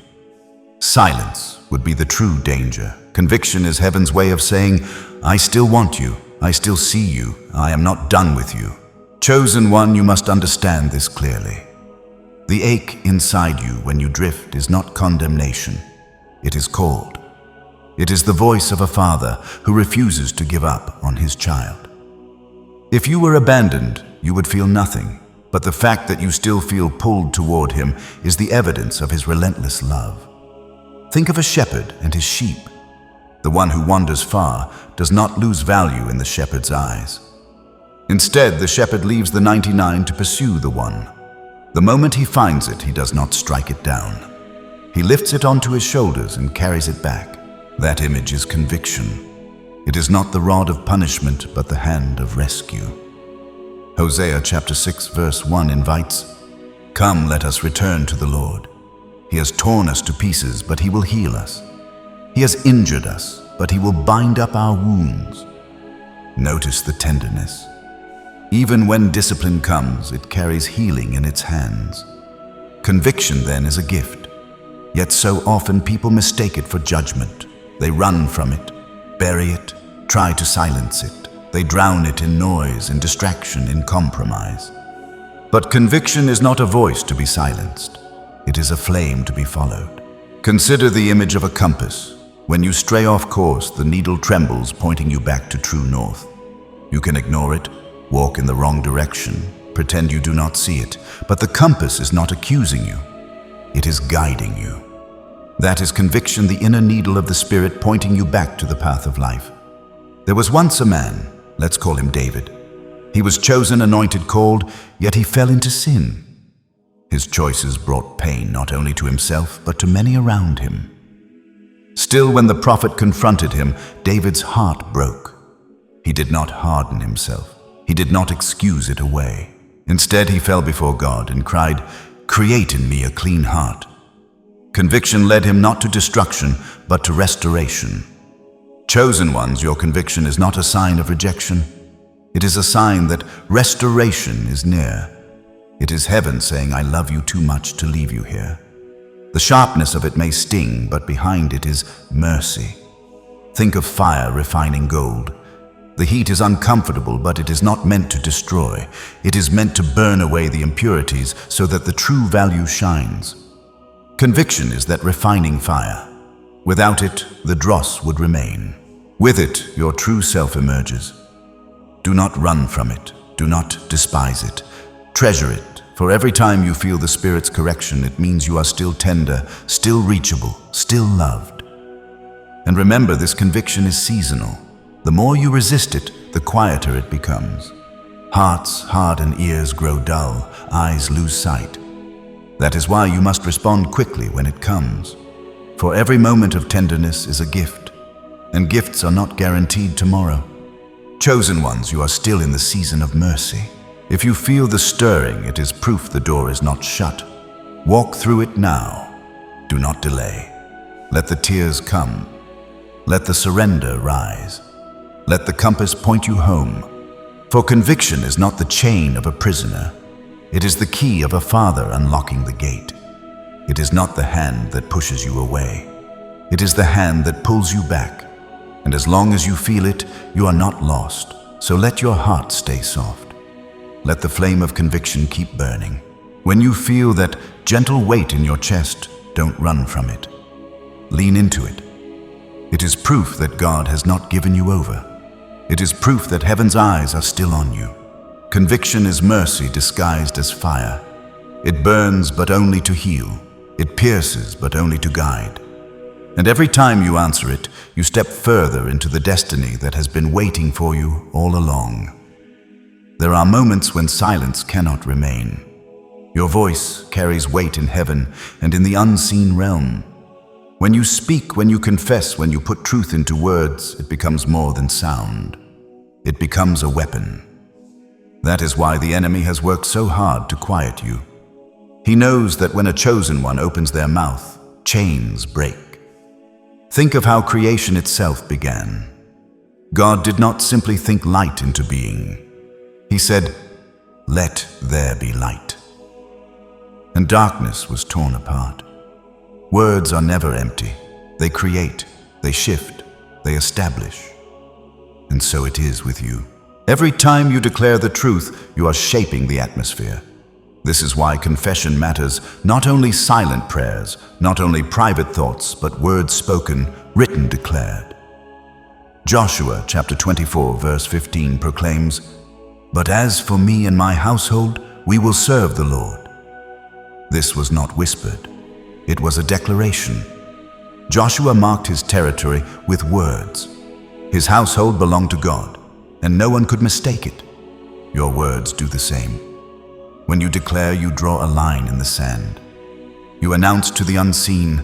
Silence would be the true danger. Conviction is heaven's way of saying, "I still want you. I still see you. I am not done with you." Chosen one, you must understand this clearly. The ache inside you when you drift is not condemnation. It is called. It is the voice of a father who refuses to give up on his child. If you were abandoned, you would feel nothing, but the fact that you still feel pulled toward him is the evidence of his relentless love. Think of a shepherd and his sheep. The one who wanders far does not lose value in the shepherd's eyes. Instead, the shepherd leaves the 99 to pursue the one. The moment he finds it, he does not strike it down. He lifts it onto his shoulders and carries it back. That image is conviction. It is not the rod of punishment, but the hand of rescue. Hosea chapter 6 verse 1 invites, "Come, let us return to the Lord. He has torn us to pieces, but he will heal us. He has injured us, but he will bind up our wounds." Notice the tenderness. Even when discipline comes, it carries healing in its hands. Conviction, then, is a gift. Yet so often people mistake it for judgment. They run from it, bury it, try to silence it. They drown it in noise, in distraction, in compromise. But conviction is not a voice to be silenced. It is a flame to be followed. Consider the image of a compass. When you stray off course, the needle trembles, pointing you back to true north. You can ignore it, walk in the wrong direction, pretend you do not see it, but the compass is not accusing you. It is guiding you. That is conviction, the inner needle of the Spirit pointing you back to the path of life. There was once a man, let's call him David. He was chosen, anointed, called, yet he fell into sin. His choices brought pain not only to himself, but to many around him. Still, when the prophet confronted him, David's heart broke. He did not harden himself. He did not excuse it away. Instead, he fell before God and cried, "Create in me a clean heart." Conviction led him not to destruction, but to restoration. Chosen ones, your conviction is not a sign of rejection. It is a sign that restoration is near. It is heaven saying, "I love you too much to leave you here." The sharpness of it may sting, but behind it is mercy. Think of fire refining gold. The heat is uncomfortable, but it is not meant to destroy. It is meant to burn away the impurities so that the true value shines. Conviction is that refining fire. Without it, the dross would remain. With it, your true self emerges. Do not run from it. Do not despise it. Treasure it. For every time you feel the Spirit's correction, it means you are still tender, still reachable, still loved. And remember, this conviction is seasonal. The more you resist it, the quieter it becomes. Hearts harden, ears grow dull, eyes lose sight. That is why you must respond quickly when it comes. For every moment of tenderness is a gift, and gifts are not guaranteed tomorrow. Chosen ones, you are still in the season of mercy. If you feel the stirring, it is proof the door is not shut. Walk through it now. Do not delay. Let the tears come. Let the surrender rise. Let the compass point you home. For conviction is not the chain of a prisoner. It is the key of a father unlocking the gate. It is not the hand that pushes you away. It is the hand that pulls you back. And as long as you feel it, you are not lost. So let your heart stay soft. Let the flame of conviction keep burning. When you feel that gentle weight in your chest, don't run from it. Lean into it. It is proof that God has not given you over. It is proof that heaven's eyes are still on you. Conviction is mercy disguised as fire. It burns but only to heal. It pierces but only to guide. And every time you answer it, you step further into the destiny that has been waiting for you all along. There are moments when silence cannot remain. Your voice carries weight in heaven and in the unseen realm. When you speak, when you confess, when you put truth into words, it becomes more than sound. It becomes a weapon. That is why the enemy has worked so hard to quiet you. He knows that when a chosen one opens their mouth, chains break. Think of how creation itself began. God did not simply think light into being. He said, "Let there be light." And darkness was torn apart. Words are never empty. They create, they shift, they establish. And so it is with you. Every time you declare the truth, you are shaping the atmosphere. This is why confession matters, not only silent prayers, not only private thoughts, but words spoken, written, declared. Joshua chapter 24, verse 15 proclaims, "But as for me and my household, we will serve the Lord." This was not whispered. It was a declaration. Joshua marked his territory with words. His household belonged to God, and no one could mistake it. Your words do the same. When you declare, you draw a line in the sand. You announce to the unseen,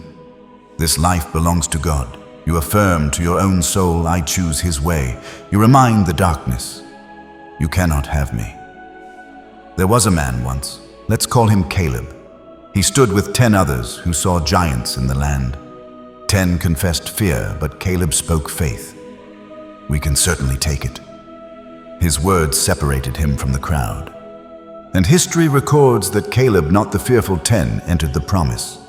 "This life belongs to God." You affirm to your own soul, "I choose His way." You remind the darkness, "You cannot have me." There was a man once, let's call him Caleb. He stood with 10 others who saw giants in the land. 10 confessed fear, but Caleb spoke faith. "We can certainly take it." His words separated him from the crowd. And history records that Caleb, not the fearful 10, entered the promise.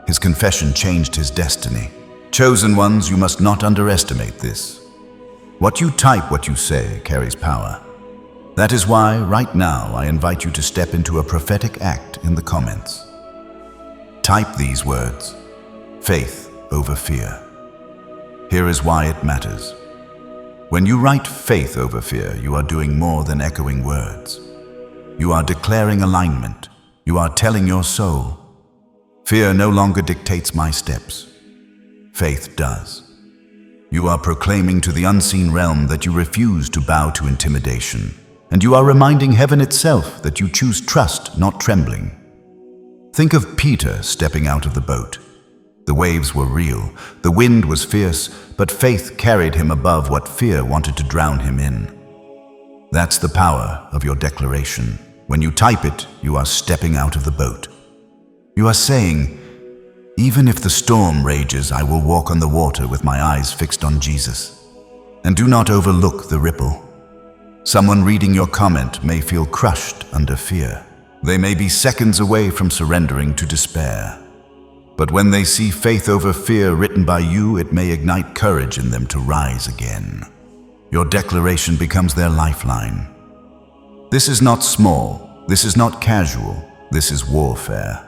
His confession changed his destiny. Chosen ones, you must not underestimate this. What you type, what you say, carries power. That is why, right now, I invite you to step into a prophetic act in the comments. Type these words: faith over fear. Here is why it matters. When you write faith over fear, you are doing more than echoing words. You are declaring alignment. You are telling your soul, fear no longer dictates my steps. Faith does. You are proclaiming to the unseen realm that you refuse to bow to intimidation, and you are reminding heaven itself that you choose trust, not trembling. Think of Peter stepping out of the boat. The waves were real, the wind was fierce, but faith carried him above what fear wanted to drown him in. That's the power of your declaration. When you type it, you are stepping out of the boat. You are saying, even if the storm rages, I will walk on the water with my eyes fixed on Jesus. And do not overlook the ripple. Someone reading your comment may feel crushed under fear. They may be seconds away from surrendering to despair. But when they see faith over fear written by you, it may ignite courage in them to rise again. Your declaration becomes their lifeline. This is not small. This is not casual. This is warfare.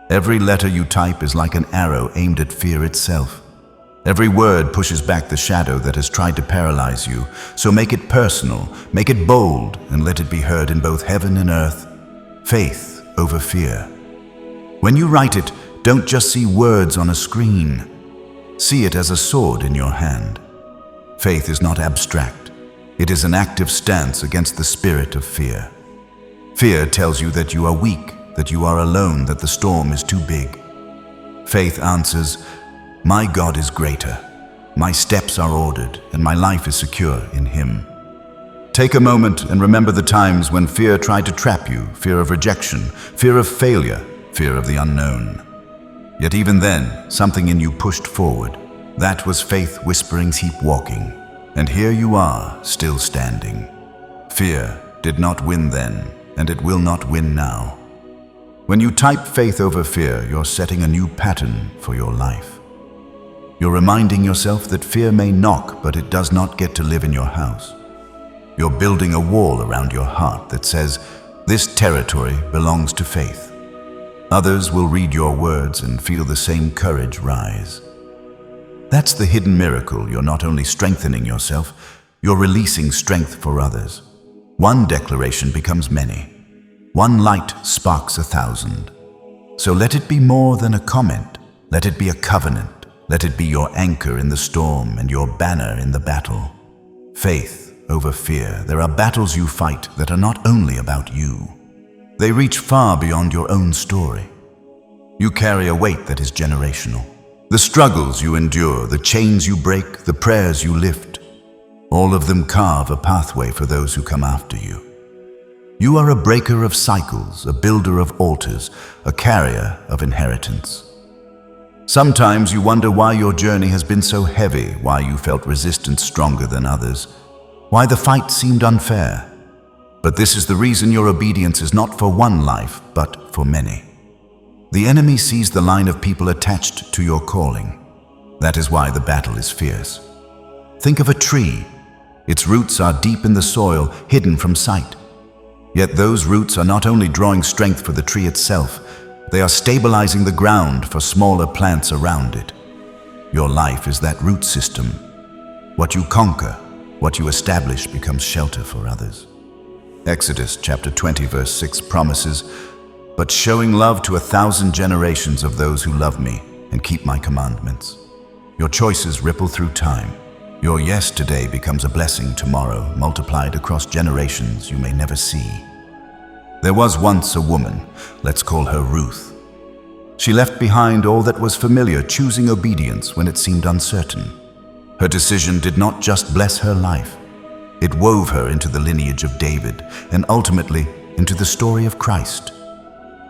Every letter you type is like an arrow aimed at fear itself. Every word pushes back the shadow that has tried to paralyze you. So make it personal, make it bold, and let it be heard in both heaven and earth. Faith over fear. When you write it, don't just see words on a screen. See it as a sword in your hand. Faith is not abstract. It is an active stance against the spirit of fear. Fear tells you that you are weak, that you are alone, that the storm is too big. Faith answers, my God is greater. My steps are ordered, and my life is secure in Him. Take a moment and remember the times when fear tried to trap you, fear of rejection, fear of failure, fear of the unknown. Yet even then, something in you pushed forward. That was faith whispering, keep walking. And here you are, still standing. Fear did not win then, and it will not win now. When you type faith over fear, you're setting a new pattern for your life. You're reminding yourself that fear may knock, but it does not get to live in your house. You're building a wall around your heart that says, this territory belongs to faith. Others will read your words and feel the same courage rise. That's the hidden miracle. You're not only strengthening yourself, you're releasing strength for others. One declaration becomes many. One light sparks 1,000. So let it be more than a comment. Let it be a covenant. Let it be your anchor in the storm and your banner in the battle. Faith over fear. There are battles you fight that are not only about you. They reach far beyond your own story. You carry a weight that is generational. The struggles you endure, the chains you break, the prayers you lift, all of them carve a pathway for those who come after you. You are a breaker of cycles, a builder of altars, a carrier of inheritance. Sometimes you wonder why your journey has been so heavy, why you felt resistance stronger than others, why the fight seemed unfair. But this is the reason your obedience is not for one life, but for many. The enemy sees the line of people attached to your calling. That is why the battle is fierce. Think of a tree. Its roots are deep in the soil, hidden from sight. Yet those roots are not only drawing strength for the tree itself, they are stabilizing the ground for smaller plants around it. Your life is that root system. What you conquer, what you establish becomes shelter for others. Exodus chapter 20 verse 6 promises, but showing love to 1,000 generations of those who love me and keep my commandments. Your choices ripple through time. Your yes today becomes a blessing tomorrow, multiplied across generations you may never see. There was once a woman, let's call her Ruth. She left behind all that was familiar, choosing obedience when it seemed uncertain. Her decision did not just bless her life. It wove her into the lineage of David and ultimately into the story of Christ.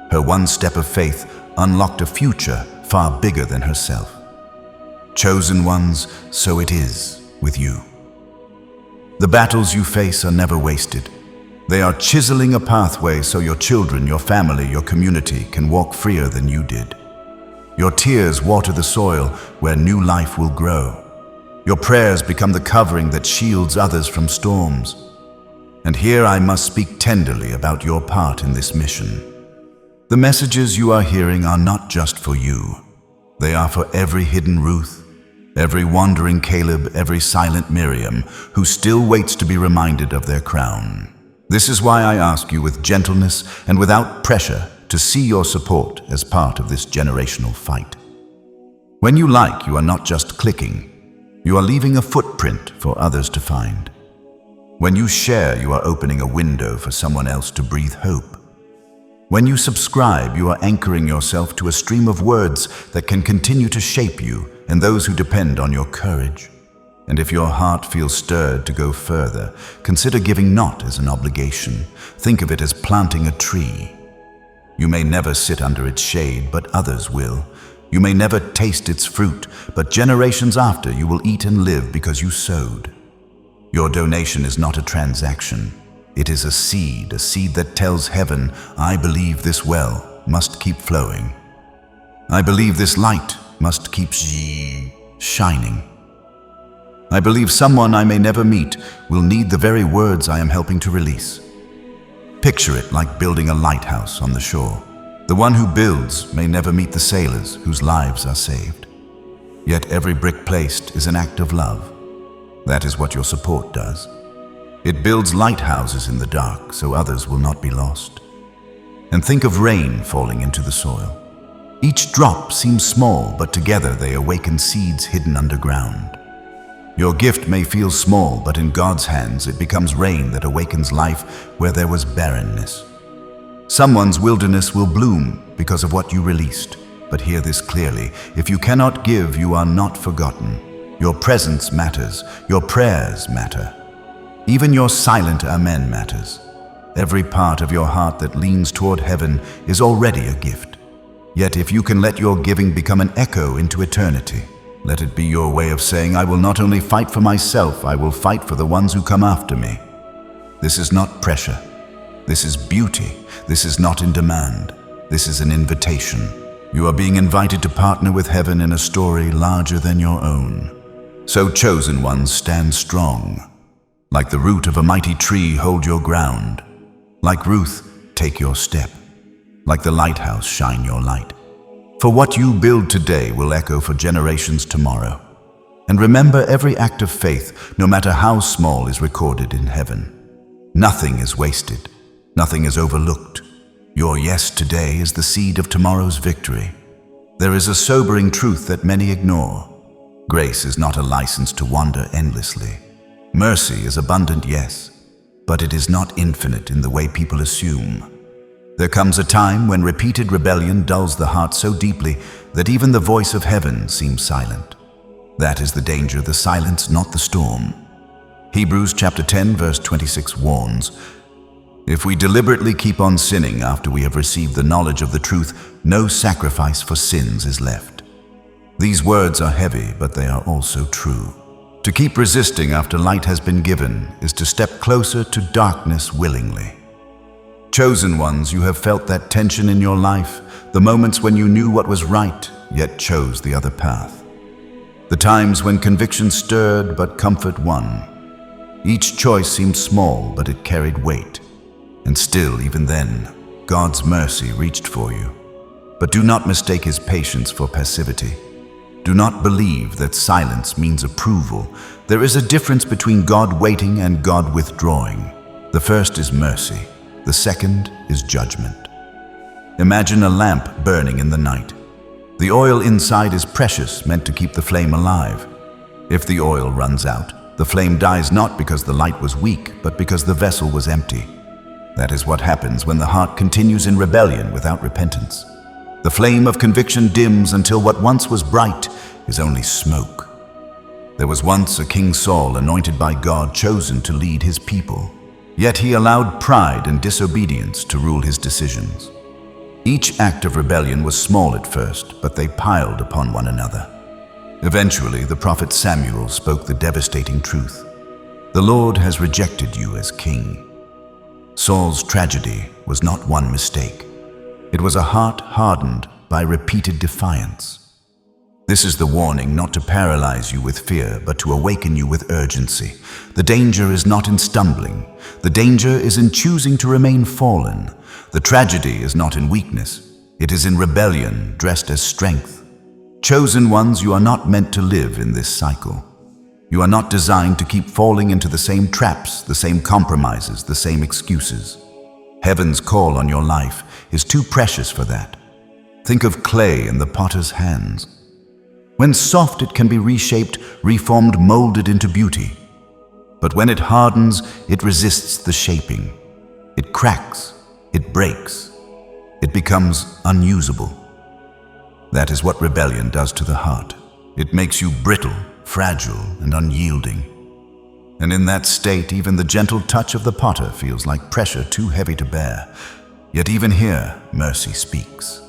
Her one step of faith unlocked a future far bigger than herself. Chosen ones, so it is with you. The battles you face are never wasted. They are chiseling a pathway so your children, your family, your community can walk freer than you did. Your tears water the soil where new life will grow. Your prayers become the covering that shields others from storms. And here I must speak tenderly about your part in this mission. The messages you are hearing are not just for you. They are for every hidden Ruth, every wandering Caleb, every silent Miriam who still waits to be reminded of their crown. This is why I ask you with gentleness and without pressure to see your support as part of this generational fight. When you like, you are not just clicking. You are leaving a footprint for others to find. When you share, you are opening a window for someone else to breathe hope. When you subscribe, you are anchoring yourself to a stream of words that can continue to shape you and those who depend on your courage. And if your heart feels stirred to go further, consider giving not as an obligation. Think of it as planting a tree. You may never sit under its shade, but others will. You may never taste its fruit, but generations after you will eat and live because you sowed. Your donation is not a transaction. It is a seed that tells heaven, I believe this well must keep flowing. I believe this light must keep shining. I believe someone I may never meet will need the very words I am helping to release. Picture it like building a lighthouse on the shore. The one who builds may never meet the sailors whose lives are saved. Yet every brick placed is an act of love. That is what your support does. It builds lighthouses in the dark so others will not be lost. And think of rain falling into the soil. Each drop seems small, but together they awaken seeds hidden underground. Your gift may feel small, but in God's hands it becomes rain that awakens life where there was barrenness. Someone's wilderness will bloom because of what you released. But hear this clearly, if you cannot give, you are not forgotten. Your presence matters, your prayers matter. Even your silent amen matters. Every part of your heart that leans toward heaven is already a gift. Yet if you can let your giving become an echo into eternity, let it be your way of saying, I will not only fight for myself, I will fight for the ones who come after me. This is not pressure. This is beauty. This is not in demand. This is an invitation. You are being invited to partner with heaven in a story larger than your own. So chosen ones, stand strong. Like the root of a mighty tree, hold your ground. Like Ruth, take your step. Like the lighthouse, shine your light. For what you build today will echo for generations tomorrow. And remember, every act of faith, no matter how small, is recorded in heaven. Nothing is wasted. Nothing is overlooked. Your yes today is the seed of tomorrow's victory. There is a sobering truth that many ignore. Grace is not a license to wander endlessly. Mercy is abundant, yes, but it is not infinite in the way people assume. There comes a time when repeated rebellion dulls the heart so deeply that even the voice of heaven seems silent. That is the danger, the silence, not the storm. Hebrews chapter 10, verse 26 warns, if we deliberately keep on sinning after we have received the knowledge of the truth, no sacrifice for sins is left. These words are heavy, but they are also true. To keep resisting after light has been given is to step closer to darkness willingly. Chosen ones, you have felt that tension in your life, the moments when you knew what was right, yet chose the other path. The times when conviction stirred, but comfort won. Each choice seemed small, but it carried weight. And still, even then, God's mercy reached for you. But do not mistake His patience for passivity. Do not believe that silence means approval. There is a difference between God waiting and God withdrawing. The first is mercy. The second is judgment. Imagine a lamp burning in the night. The oil inside is precious, meant to keep the flame alive. If the oil runs out, the flame dies not because the light was weak, but because the vessel was empty. That is what happens when the heart continues in rebellion without repentance. The flame of conviction dims until what once was bright is only smoke. There was once a King Saul anointed by God, chosen to lead his people. Yet he allowed pride and disobedience to rule his decisions. Each act of rebellion was small at first, but they piled upon one another. Eventually, the prophet Samuel spoke the devastating truth. The Lord has rejected you as king. Saul's tragedy was not one mistake. It was a heart hardened by repeated defiance. This is the warning not to paralyze you with fear, but to awaken you with urgency. The danger is not in stumbling. The danger is in choosing to remain fallen. The tragedy is not in weakness. It is in rebellion dressed as strength. Chosen ones, you are not meant to live in this cycle. You are not designed to keep falling into the same traps, the same compromises, the same excuses. Heaven's call on your life is too precious for that. Think of clay in the potter's hands. When soft, it can be reshaped, reformed, molded into beauty. But when it hardens, it resists the shaping. It cracks, it breaks, it becomes unusable. That is what rebellion does to the heart. It makes you brittle, fragile, and unyielding. And in that state, even the gentle touch of the potter feels like pressure too heavy to bear. Yet even here, mercy speaks.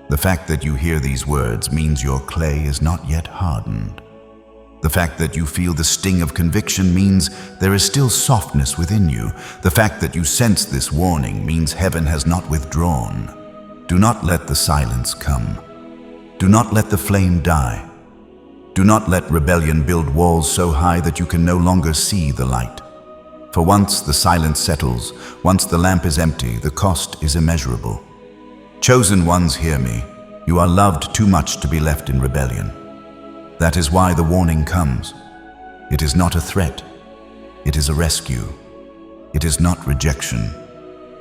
The fact that you hear these words means your clay is not yet hardened. The fact that you feel the sting of conviction means there is still softness within you. The fact that you sense this warning means heaven has not withdrawn. Do not let the silence come. Do not let the flame die. Do not let rebellion build walls so high that you can no longer see the light. For once the silence settles, once the lamp is empty, the cost is immeasurable. Chosen ones, hear me. You are loved too much to be left in rebellion. That is why the warning comes. It is not a threat. It is a rescue. It is not rejection.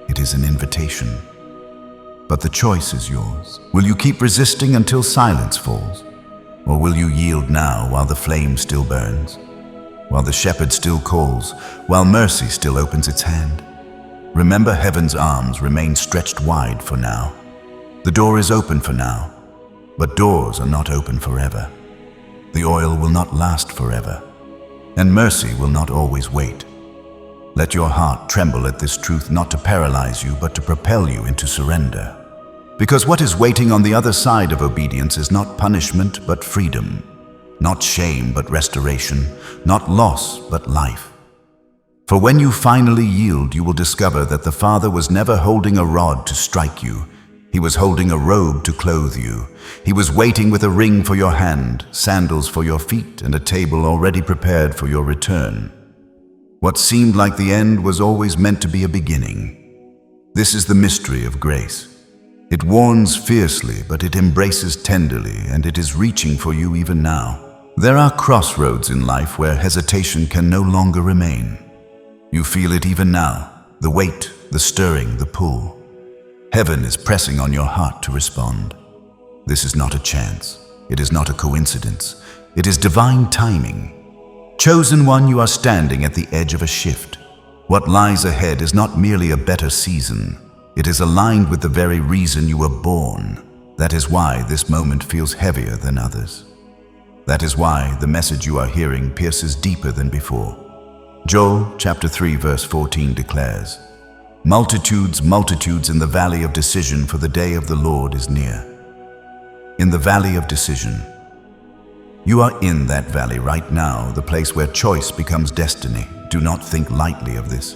It is an invitation. But the choice is yours. Will you keep resisting until silence falls? Or will you yield now while the flame still burns? While the shepherd still calls? While mercy still opens its hand? Remember, heaven's arms remain stretched wide for now. The door is open for now, but doors are not open forever. The oil will not last forever, and mercy will not always wait. Let your heart tremble at this truth, not to paralyze you, but to propel you into surrender. Because what is waiting on the other side of obedience is not punishment, but freedom. Not shame, but restoration. Not loss, but life. For when you finally yield, you will discover that the Father was never holding a rod to strike you. He was holding a robe to clothe you. He was waiting with a ring for your hand, sandals for your feet, and a table already prepared for your return. What seemed like the end was always meant to be a beginning. This is the mystery of grace. It warns fiercely, but it embraces tenderly, and it is reaching for you even now. There are crossroads in life where hesitation can no longer remain. You feel it even now, the weight, the stirring, the pull. Heaven is pressing on your heart to respond. This is not a chance. It is not a coincidence. It is divine timing. Chosen one, you are standing at the edge of a shift. What lies ahead is not merely a better season. It is aligned with the very reason you were born. That is why this moment feels heavier than others. That is why the message you are hearing pierces deeper than before. Joel chapter 3 verse 14 declares, "Multitudes, multitudes in the valley of decision, for the day of the Lord is near." In the valley of decision. You are in that valley right now, the place where choice becomes destiny. Do not think lightly of this.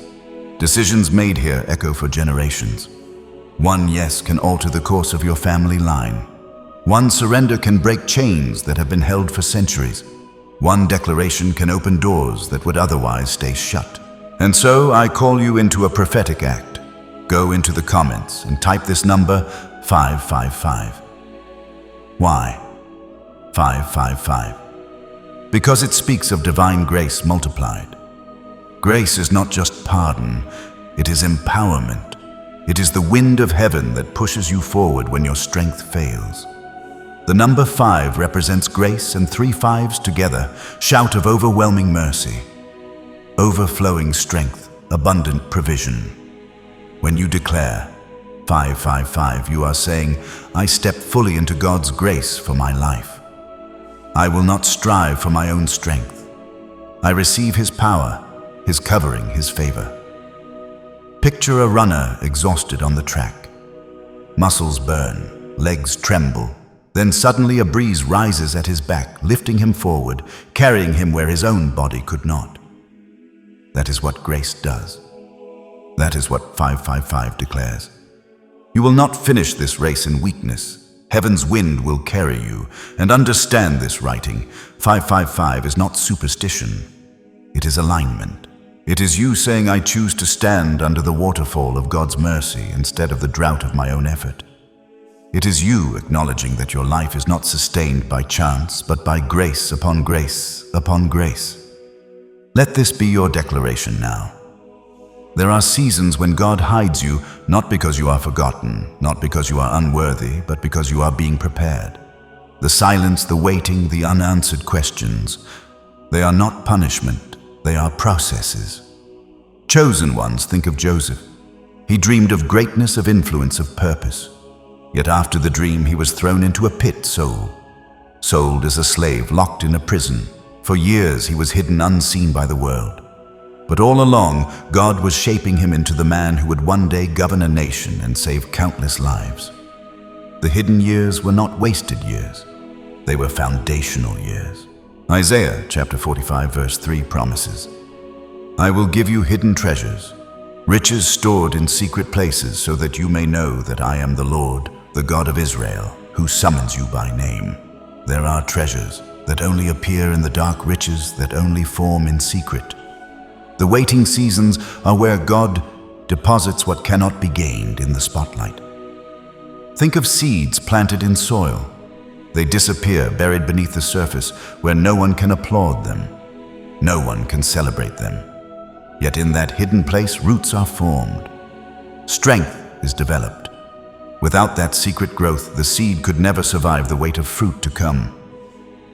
Decisions made here echo for generations. One yes can alter the course of your family line. One surrender can break chains that have been held for centuries. One declaration can open doors that would otherwise stay shut. And so I call you into a prophetic act. Go into the comments and type this number 555. Why 555? Because it speaks of divine grace multiplied. Grace is not just pardon, it is empowerment. It is the wind of heaven that pushes you forward when your strength fails. The number 5 represents grace, and 3 5s together shout of overwhelming mercy. Overflowing strength, abundant provision. When you declare 555, you are saying, I step fully into God's grace for my life. I will not strive for my own strength. I receive His power, His covering, His favor. Picture a runner exhausted on the track. Muscles burn, legs tremble. Then suddenly a breeze rises at his back, lifting him forward, carrying him where his own body could not. That is what grace does. That is what 555 declares. You will not finish this race in weakness. Heaven's wind will carry you. And understand this writing. 555 is not superstition. It is alignment. It is you saying, I choose to stand under the waterfall of God's mercy instead of the drought of my own effort. It is you acknowledging that your life is not sustained by chance, but by grace upon grace upon grace. Let this be your declaration now. There are seasons when God hides you, not because you are forgotten, not because you are unworthy, but because you are being prepared. The silence, the waiting, the unanswered questions, they are not punishment, they are processes. Chosen ones, think of Joseph. He dreamed of greatness, of influence, of purpose. Yet after the dream, he was thrown into a pit, sold as a slave, locked in a prison. For years, he was hidden, unseen by the world. But all along, God was shaping him into the man who would one day govern a nation and save countless lives. The hidden years were not wasted years. They were foundational years. Isaiah chapter 45 verse 3 promises, I will give you hidden treasures, riches stored in secret places, so that you may know that I am the Lord, the God of Israel, who summons you by name. There are treasures that only appear in the dark, riches that only form in secret. The waiting seasons are where God deposits what cannot be gained in the spotlight. Think of seeds planted in soil. They disappear, buried beneath the surface, where no one can applaud them. No one can celebrate them. Yet in that hidden place, roots are formed. Strength is developed. Without that secret growth, the seed could never survive the weight of fruit to come.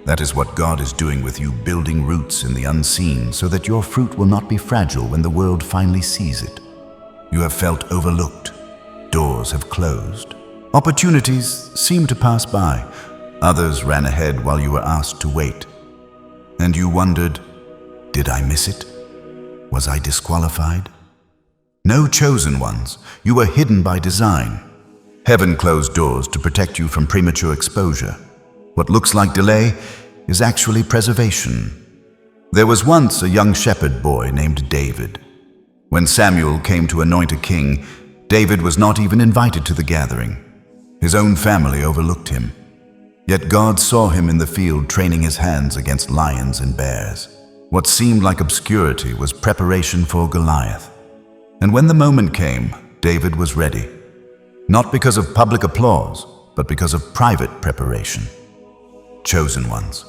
That is what God is doing with you, building roots in the unseen so that your fruit will not be fragile when the world finally sees it. You have felt overlooked. Doors have closed. Opportunities seem to pass by. Others ran ahead while you were asked to wait. And you wondered, did I miss it? Was I disqualified? No, chosen ones, you were hidden by design. Heaven closed doors to protect you from premature exposure. What looks like delay is actually preservation. There was once a young shepherd boy named David. When Samuel came to anoint a king, David was not even invited to the gathering. His own family overlooked him. Yet God saw him in the field training his hands against lions and bears. What seemed like obscurity was preparation for Goliath. And when the moment came, David was ready. Not because of public applause, but because of private preparation. Chosen ones,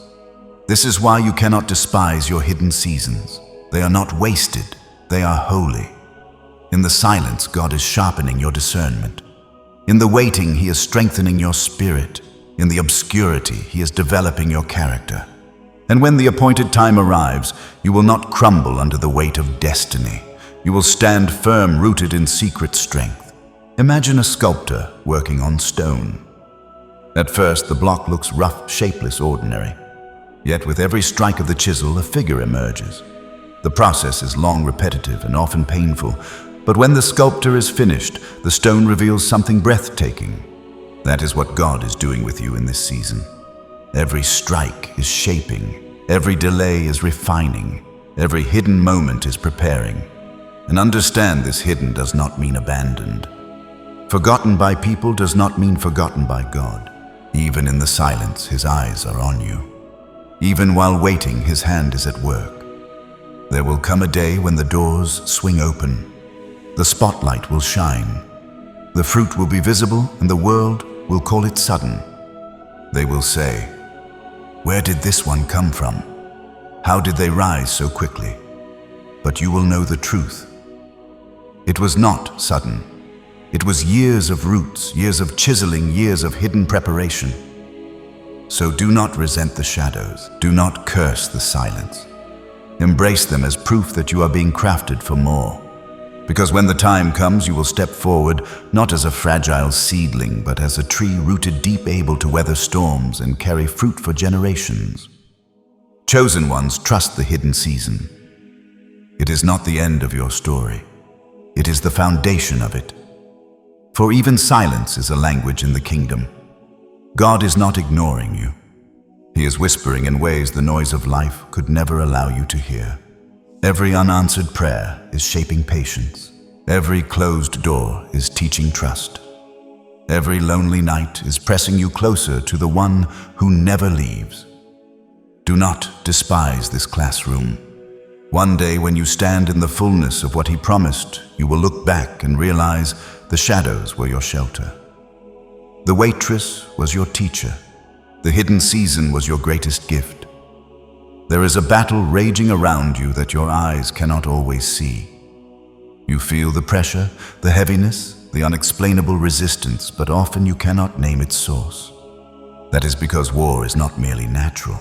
this is why you cannot despise your hidden seasons. They are not wasted, they are holy. In the silence, God is sharpening your discernment. In the waiting, He is strengthening your spirit. In the obscurity, He is developing your character. And when the appointed time arrives, you will not crumble under the weight of destiny. You will stand firm, rooted in secret strength. Imagine a sculptor working on stone. At first, the block looks rough, shapeless, ordinary. Yet with every strike of the chisel, a figure emerges. The process is long, repetitive, and often painful. But when the sculptor is finished, the stone reveals something breathtaking. That is what God is doing with you in this season. Every strike is shaping. Every delay is refining. Every hidden moment is preparing. And understand, this hidden does not mean abandoned. Forgotten by people does not mean forgotten by God. Even in the silence, His eyes are on you. Even while waiting, His hand is at work. There will come a day when the doors swing open. The spotlight will shine. The fruit will be visible, and the world will call it sudden. They will say, "Where did this one come from? How did they rise so quickly?" But you will know the truth. It was not sudden. It was years of roots, years of chiseling, years of hidden preparation. So do not resent the shadows. Do not curse the silence. Embrace them as proof that you are being crafted for more. Because when the time comes, you will step forward, not as a fragile seedling, but as a tree rooted deep, able to weather storms and carry fruit for generations. Chosen ones, trust the hidden season. It is not the end of your story. It is the foundation of it. For even silence is a language in the kingdom. God is not ignoring you. He is whispering in ways the noise of life could never allow you to hear. Every unanswered prayer is shaping patience. Every closed door is teaching trust. Every lonely night is pressing you closer to the one who never leaves. Do not despise this classroom. One day when you stand in the fullness of what he promised, you will look back and realize the shadows were your shelter. The waitress was your teacher. The hidden season was your greatest gift. There is a battle raging around you that your eyes cannot always see. You feel the pressure, the heaviness, the unexplainable resistance, but often you cannot name its source. That is because war is not merely natural.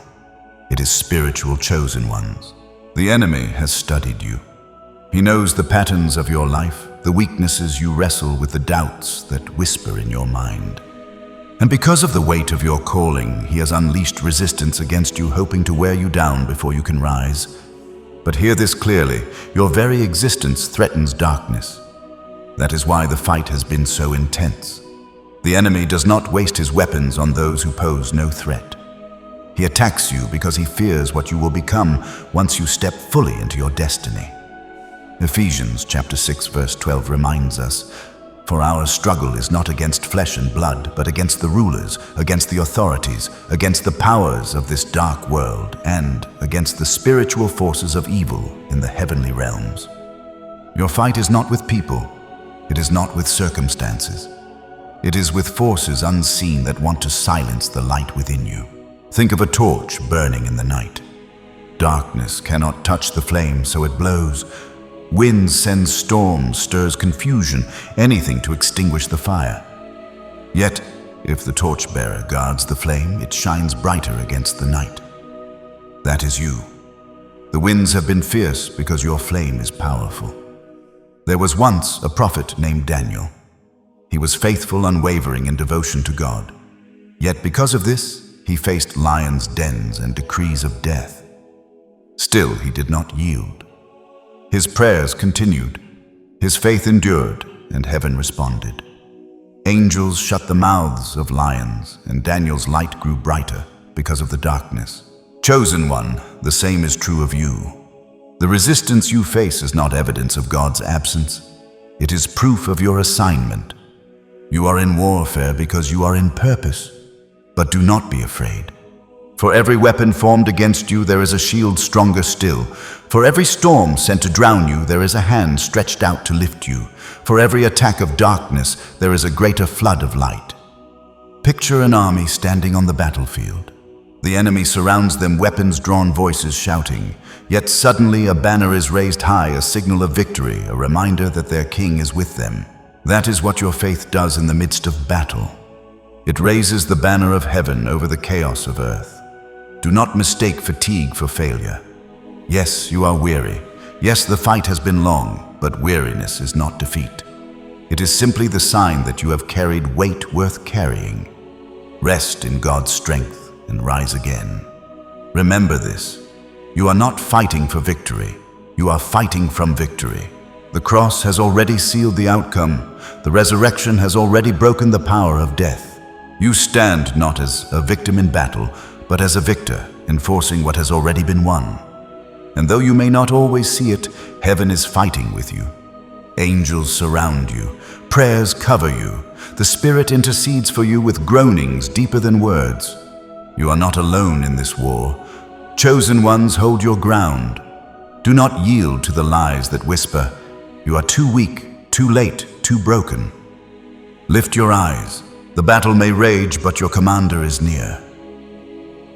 It is spiritual, chosen ones. The enemy has studied you. He knows the patterns of your life, the weaknesses you wrestle with, the doubts that whisper in your mind. And because of the weight of your calling, he has unleashed resistance against you, hoping to wear you down before you can rise. But hear this clearly, your very existence threatens darkness. That is why the fight has been so intense. The enemy does not waste his weapons on those who pose no threat. He attacks you because he fears what you will become once you step fully into your destiny. Ephesians chapter 6 verse 12 reminds us, "For our struggle is not against flesh and blood, but against the rulers, against the authorities, against the powers of this dark world, and against the spiritual forces of evil in the heavenly realms." Your fight is not with people. It is not with circumstances. It is with forces unseen that want to silence the light within you. Think of a torch burning in the night. Darkness cannot touch the flame, so it blows. Wind sends storms, stirs confusion, anything to extinguish the fire. Yet, if the torchbearer guards the flame, it shines brighter against the night. That is you. The winds have been fierce because your flame is powerful. There was once a prophet named Daniel. He was faithful, unwavering in devotion to God. Yet because of this, he faced lions' dens and decrees of death. Still, he did not yield. His prayers continued, his faith endured, and heaven responded. Angels shut the mouths of lions, and Daniel's light grew brighter because of the darkness. Chosen one, the same is true of you. The resistance you face is not evidence of God's absence. It is proof of your assignment. You are in warfare because you are in purpose. But do not be afraid. For every weapon formed against you, there is a shield stronger still. For every storm sent to drown you, there is a hand stretched out to lift you. For every attack of darkness, there is a greater flood of light. Picture an army standing on the battlefield. The enemy surrounds them, weapons drawn, voices shouting. Yet suddenly a banner is raised high, a signal of victory, a reminder that their king is with them. That is what your faith does in the midst of battle. It raises the banner of heaven over the chaos of earth. Do not mistake fatigue for failure. Yes, you are weary. Yes, the fight has been long, but weariness is not defeat. It is simply the sign that you have carried weight worth carrying. Rest in God's strength and rise again. Remember this. You are not fighting for victory. You are fighting from victory. The cross has already sealed the outcome. The resurrection has already broken the power of death. You stand not as a victim in battle, but as a victor, enforcing what has already been won. And though you may not always see it, heaven is fighting with you. Angels surround you. Prayers cover you. The Spirit intercedes for you with groanings deeper than words. You are not alone in this war. Chosen ones, hold your ground. Do not yield to the lies that whisper, "You are too weak, too late, too broken." Lift your eyes. The battle may rage, but your commander is near.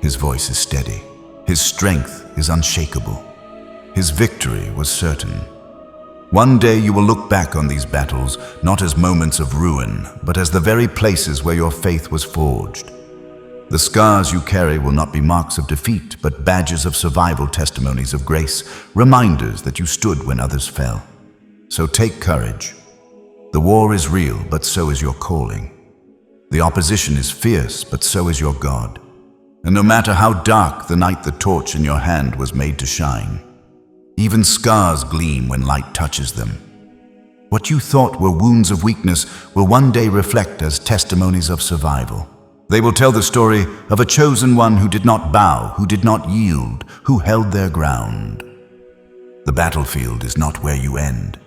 His voice is steady. His strength is unshakable. His victory was certain. One day you will look back on these battles, not as moments of ruin, but as the very places where your faith was forged. The scars you carry will not be marks of defeat, but badges of survival, testimonies of grace, reminders that you stood when others fell. So take courage. The war is real, but so is your calling. The opposition is fierce, but so is your God. And no matter how dark the night, the torch in your hand was made to shine. Even scars gleam when light touches them. What you thought were wounds of weakness will one day reflect as testimonies of survival. They will tell the story of a chosen one who did not bow, who did not yield, who held their ground. The battlefield is not where you end.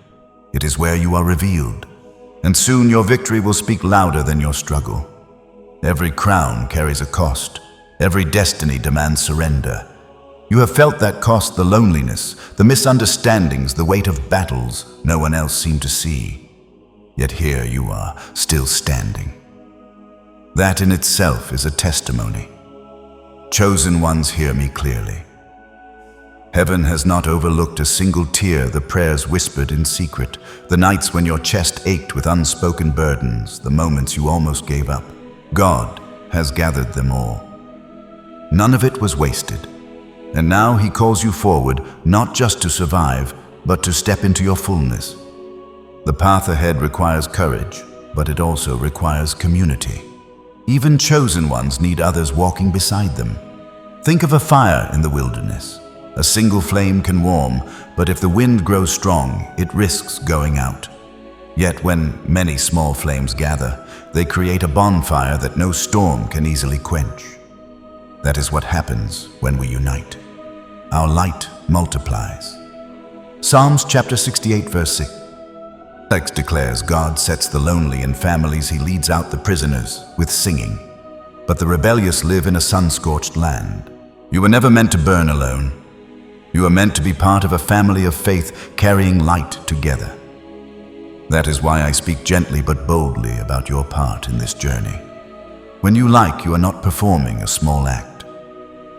It is where you are revealed. And soon your victory will speak louder than your struggle. Every crown carries a cost. Every destiny demands surrender. You have felt that cost, the loneliness, the misunderstandings, the weight of battles no one else seemed to see. Yet here you are, still standing. That in itself is a testimony. Chosen ones, hear me clearly. Heaven has not overlooked a single tear, the prayers whispered in secret, the nights when your chest ached with unspoken burdens, the moments you almost gave up. God has gathered them all. None of it was wasted. And now He calls you forward, not just to survive, but to step into your fullness. The path ahead requires courage, but it also requires community. Even chosen ones need others walking beside them. Think of a fire in the wilderness. A single flame can warm, but if the wind grows strong, it risks going out. Yet when many small flames gather, they create a bonfire that no storm can easily quench. That is what happens when we unite. Our light multiplies. Psalms chapter 68 verse 6. Text declares God sets the lonely in families, He leads out the prisoners with singing. But the rebellious live in a sun-scorched land. You were never meant to burn alone. You are meant to be part of a family of faith, carrying light together. That is why I speak gently but boldly about your part in this journey. When you are not performing a small act.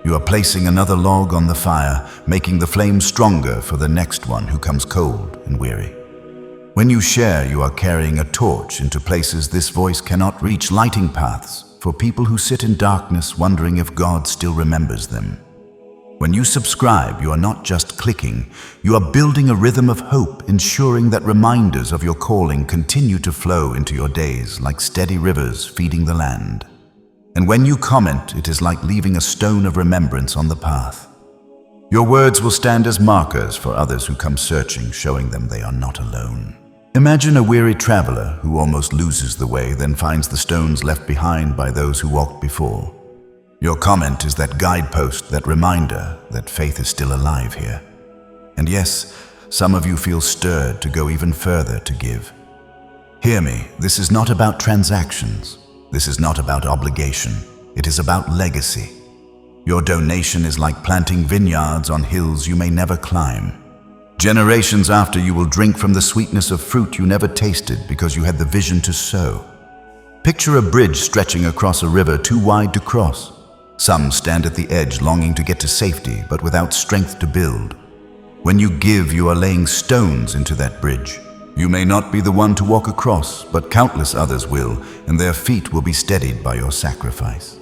You are placing another log on the fire, making the flame stronger for the next one who comes cold and weary. When you share, you are carrying a torch into places this voice cannot reach, lighting paths for people who sit in darkness wondering if God still remembers them. When you subscribe, you are not just clicking, you are building a rhythm of hope, ensuring that reminders of your calling continue to flow into your days like steady rivers feeding the land. And when you comment, it is like leaving a stone of remembrance on the path. Your words will stand as markers for others who come searching, showing them they are not alone. Imagine a weary traveler who almost loses the way, then finds the stones left behind by those who walked before. Your comment is that guidepost, that reminder that faith is still alive here. And yes, some of you feel stirred to go even further to give. Hear me, this is not about transactions. This is not about obligation. It is about legacy. Your donation is like planting vineyards on hills you may never climb. Generations after, you will drink from the sweetness of fruit you never tasted because you had the vision to sow. Picture a bridge stretching across a river too wide to cross. Some stand at the edge longing to get to safety, but without strength to build. When you give, you are laying stones into that bridge. You may not be the one to walk across, but countless others will, and their feet will be steadied by your sacrifice.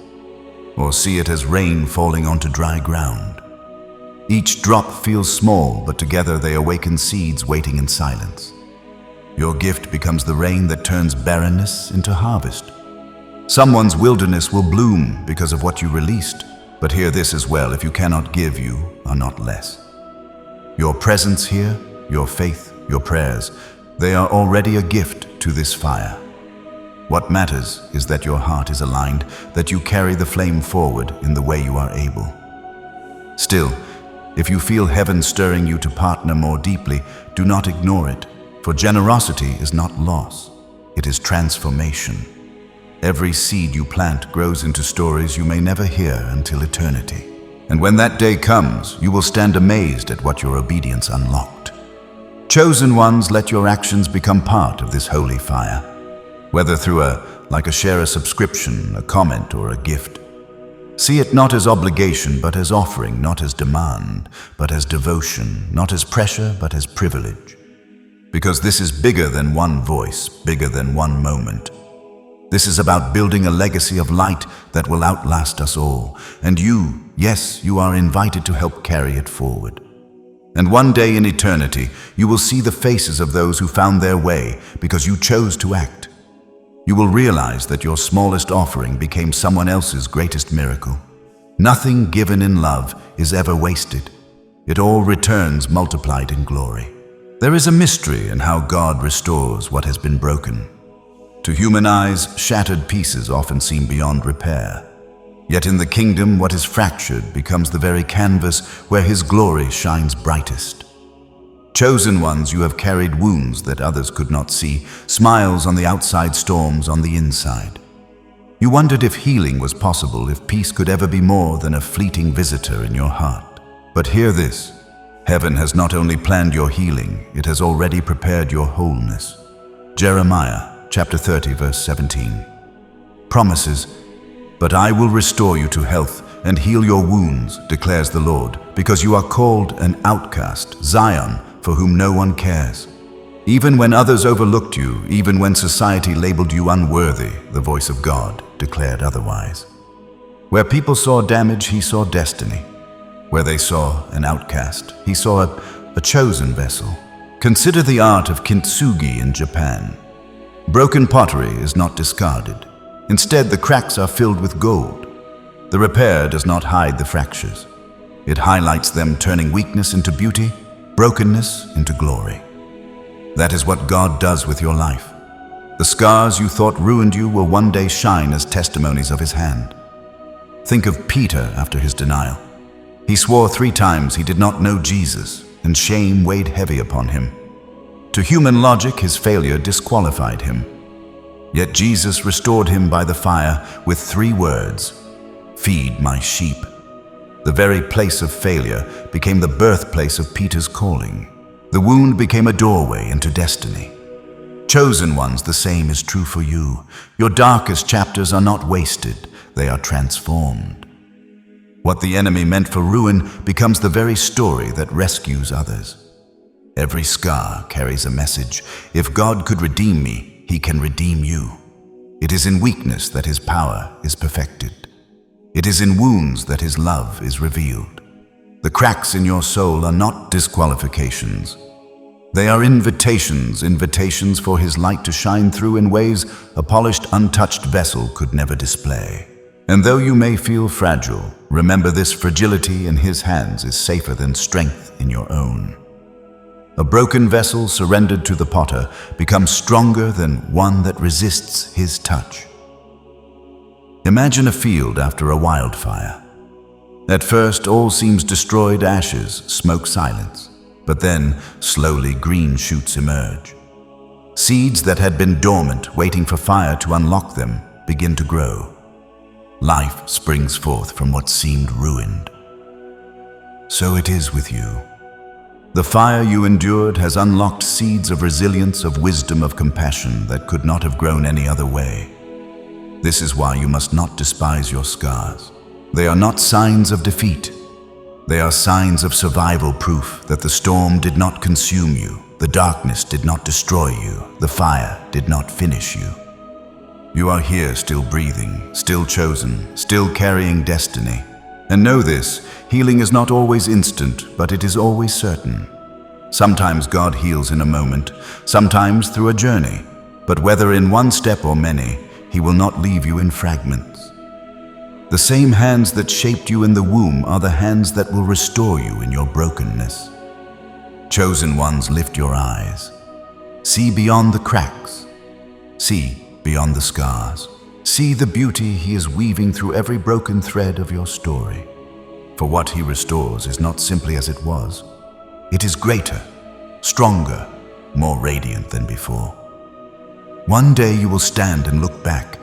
Or see it as rain falling onto dry ground. Each drop feels small, but together they awaken seeds waiting in silence. Your gift becomes the rain that turns barrenness into harvest. Someone's wilderness will bloom because of what you released. But hear this as well, if you cannot give, you are not less. Your presence here, your faith, your prayers, they are already a gift to this fire. What matters is that your heart is aligned, that you carry the flame forward in the way you are able. Still, if you feel heaven stirring you to partner more deeply, do not ignore it, for generosity is not loss, it is transformation. Every seed you plant grows into stories you may never hear until eternity. And when that day comes, you will stand amazed at what your obedience unlocked. Chosen ones, let your actions become part of this holy fire, whether through a share a subscription, a comment, or a gift. See it not as obligation, but as offering, not as demand, but as devotion, not as pressure, but as privilege. Because this is bigger than one voice, bigger than one moment. This is about building a legacy of light that will outlast us all. And you, yes, you are invited to help carry it forward. And one day in eternity, you will see the faces of those who found their way because you chose to act. You will realize that your smallest offering became someone else's greatest miracle. Nothing given in love is ever wasted. It all returns multiplied in glory. There is a mystery in how God restores what has been broken. To human eyes, shattered pieces often seem beyond repair. Yet in the kingdom, what is fractured becomes the very canvas where His glory shines brightest. Chosen ones, you have carried wounds that others could not see, smiles on the outside, storms on the inside. You wondered if healing was possible, if peace could ever be more than a fleeting visitor in your heart. But hear this, heaven has not only planned your healing, it has already prepared your wholeness. Jeremiah chapter 30 verse 17 promises, "But I will restore you to health and heal your wounds, declares the Lord, because you are called an outcast, Zion, for whom no one cares." Even when others overlooked you, even when society labeled you unworthy, the voice of God declared otherwise. Where people saw damage, he saw destiny. Where they saw an outcast, he saw a chosen vessel. Consider the art of kintsugi in Japan. Broken pottery is not discarded. Instead, the cracks are filled with gold. The repair does not hide the fractures. It highlights them, turning weakness into beauty, brokenness into glory. That is what God does with your life. The scars you thought ruined you will one day shine as testimonies of his hand. Think of Peter after his denial. He swore 3 times he did not know Jesus, and shame weighed heavy upon him. To human logic, his failure disqualified him. Yet Jesus restored him by the fire with 3 words, "Feed my sheep." The very place of failure became the birthplace of Peter's calling. The wound became a doorway into destiny. Chosen ones, the same is true for you. Your darkest chapters are not wasted, they are transformed. What the enemy meant for ruin becomes the very story that rescues others. Every scar carries a message. If God could redeem me, he can redeem you. It is in weakness that his power is perfected. It is in wounds that his love is revealed. The cracks in your soul are not disqualifications. They are invitations for his light to shine through in ways a polished, untouched vessel could never display. And though you may feel fragile, remember this: fragility in his hands is safer than strength in your own. A broken vessel surrendered to the potter becomes stronger than one that resists his touch. Imagine a field after a wildfire. At first, all seems destroyed: ashes, smoke, silence. But then, slowly, green shoots emerge. Seeds that had been dormant, waiting for fire to unlock them, begin to grow. Life springs forth from what seemed ruined. So it is with you. The fire you endured has unlocked seeds of resilience, of wisdom, of compassion that could not have grown any other way. This is why you must not despise your scars. They are not signs of defeat. They are signs of survival, proof that the storm did not consume you, the darkness did not destroy you, the fire did not finish you. You are here, still breathing, still chosen, still carrying destiny. And know this, healing is not always instant, but it is always certain. Sometimes God heals in a moment, sometimes through a journey, but whether in one step or many, he will not leave you in fragments. The same hands that shaped you in the womb are the hands that will restore you in your brokenness. Chosen ones, lift your eyes. See beyond the cracks. See beyond the scars. See the beauty he is weaving through every broken thread of your story. For what he restores is not simply as it was. It is greater, stronger, more radiant than before. One day you will stand and look back,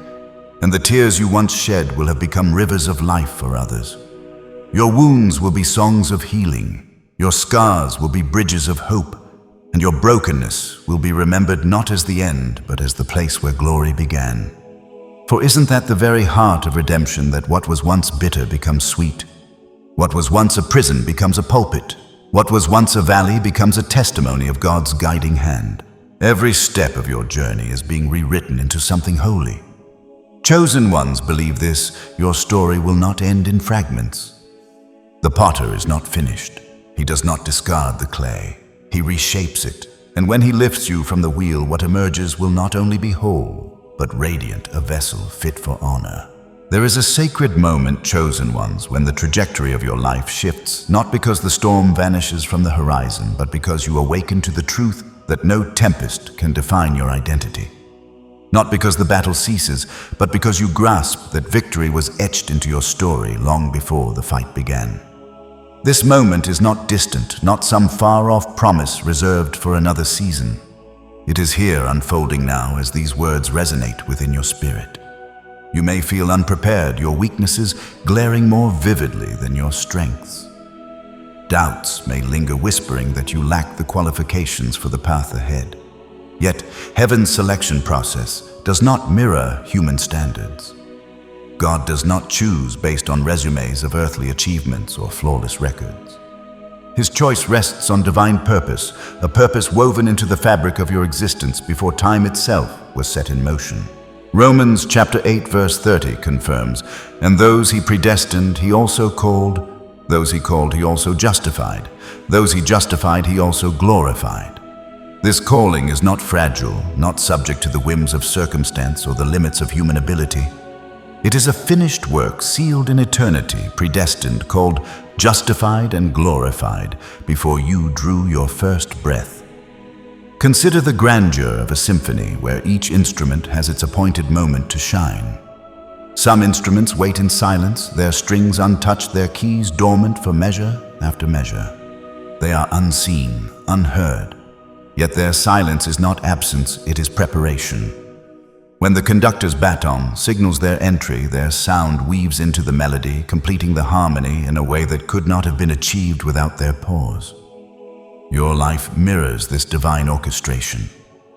and the tears you once shed will have become rivers of life for others. Your wounds will be songs of healing. Your scars will be bridges of hope, and your brokenness will be remembered not as the end, but as the place where glory began. For isn't that the very heart of redemption, that what was once bitter becomes sweet? What was once a prison becomes a pulpit. What was once a valley becomes a testimony of God's guiding hand. Every step of your journey is being rewritten into something holy. Chosen ones, believe this: your story will not end in fragments. The potter is not finished. He does not discard the clay. He reshapes it. And when he lifts you from the wheel, what emerges will not only be whole, but radiant, a vessel fit for honor. There is a sacred moment, chosen ones, when the trajectory of your life shifts, not because the storm vanishes from the horizon, but because you awaken to the truth that no tempest can define your identity. Not because the battle ceases, but because you grasp that victory was etched into your story long before the fight began. This moment is not distant, not some far-off promise reserved for another season. It is here unfolding now as these words resonate within your spirit. You may feel unprepared, your weaknesses glaring more vividly than your strengths. Doubts may linger whispering that you lack the qualifications for the path ahead. Yet, heaven's selection process does not mirror human standards. God does not choose based on resumes of earthly achievements or flawless records. His choice rests on divine purpose, a purpose woven into the fabric of your existence before time itself was set in motion. Romans chapter 8 verse 30 confirms, "And those he predestined, he also called. Those he called, he also justified. Those he justified, he also glorified." This calling is not fragile, not subject to the whims of circumstance or the limits of human ability. It is a finished work sealed in eternity, predestined, called justified and glorified before you drew your first breath. Consider the grandeur of a symphony where each instrument has its appointed moment to shine. Some instruments wait in silence, their strings untouched, their keys dormant for measure after measure. They are unseen, unheard, yet their silence is not absence, it is preparation. When the conductor's baton signals their entry, their sound weaves into the melody, completing the harmony in a way that could not have been achieved without their pause. Your life mirrors this divine orchestration.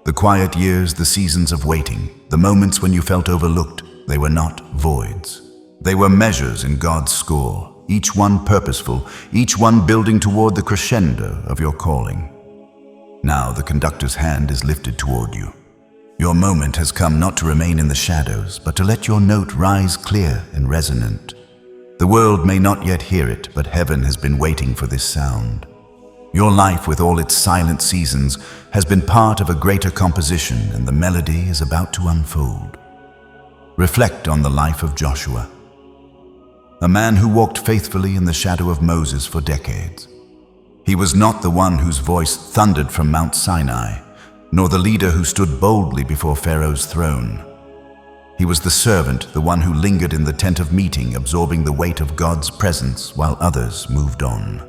The quiet years, the seasons of waiting, the moments when you felt overlooked, they were not voids. They were measures in God's score, each one purposeful, each one building toward the crescendo of your calling. Now the conductor's hand is lifted toward you. Your moment has come not to remain in the shadows, but to let your note rise clear and resonant. The world may not yet hear it, but heaven has been waiting for this sound. Your life, with all its silent seasons, has been part of a greater composition, and the melody is about to unfold. Reflect on the life of Joshua, a man who walked faithfully in the shadow of Moses for decades. He was not the one whose voice thundered from Mount Sinai, nor the leader who stood boldly before Pharaoh's throne. He was the servant, the one who lingered in the tent of meeting, absorbing the weight of God's presence while others moved on.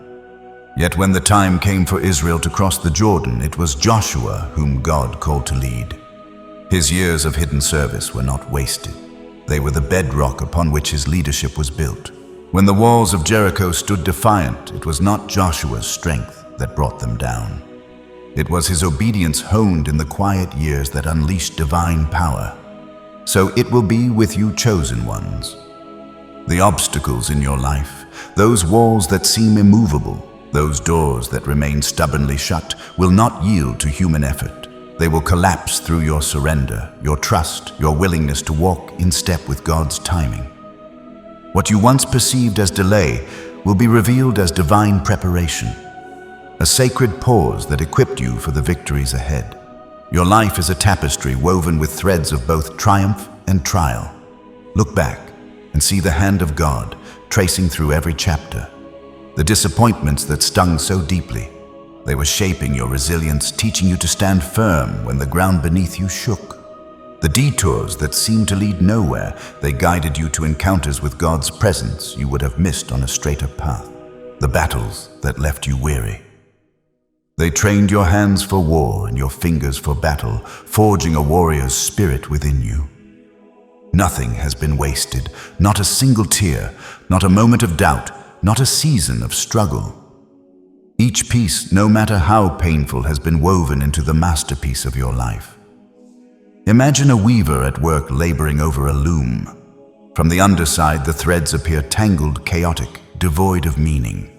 Yet when the time came for Israel to cross the Jordan, it was Joshua whom God called to lead. His years of hidden service were not wasted. They were the bedrock upon which his leadership was built. When the walls of Jericho stood defiant, it was not Joshua's strength that brought them down. It was his obedience honed in the quiet years that unleashed divine power. So it will be with you, chosen ones. The obstacles in your life, those walls that seem immovable, those doors that remain stubbornly shut, will not yield to human effort. They will collapse through your surrender, your trust, your willingness to walk in step with God's timing. What you once perceived as delay will be revealed as divine preparation, a sacred pause that equipped you for the victories ahead. Your life is a tapestry woven with threads of both triumph and trial. Look back and see the hand of God tracing through every chapter. The disappointments that stung so deeply, they were shaping your resilience, teaching you to stand firm when the ground beneath you shook. The detours that seemed to lead nowhere, they guided you to encounters with God's presence you would have missed on a straighter path. The battles that left you weary, they trained your hands for war and your fingers for battle, forging a warrior's spirit within you. Nothing has been wasted, not a single tear, not a moment of doubt, not a season of struggle. Each piece, no matter how painful, has been woven into the masterpiece of your life. Imagine a weaver at work laboring over a loom. From the underside, the threads appear tangled, chaotic, devoid of meaning.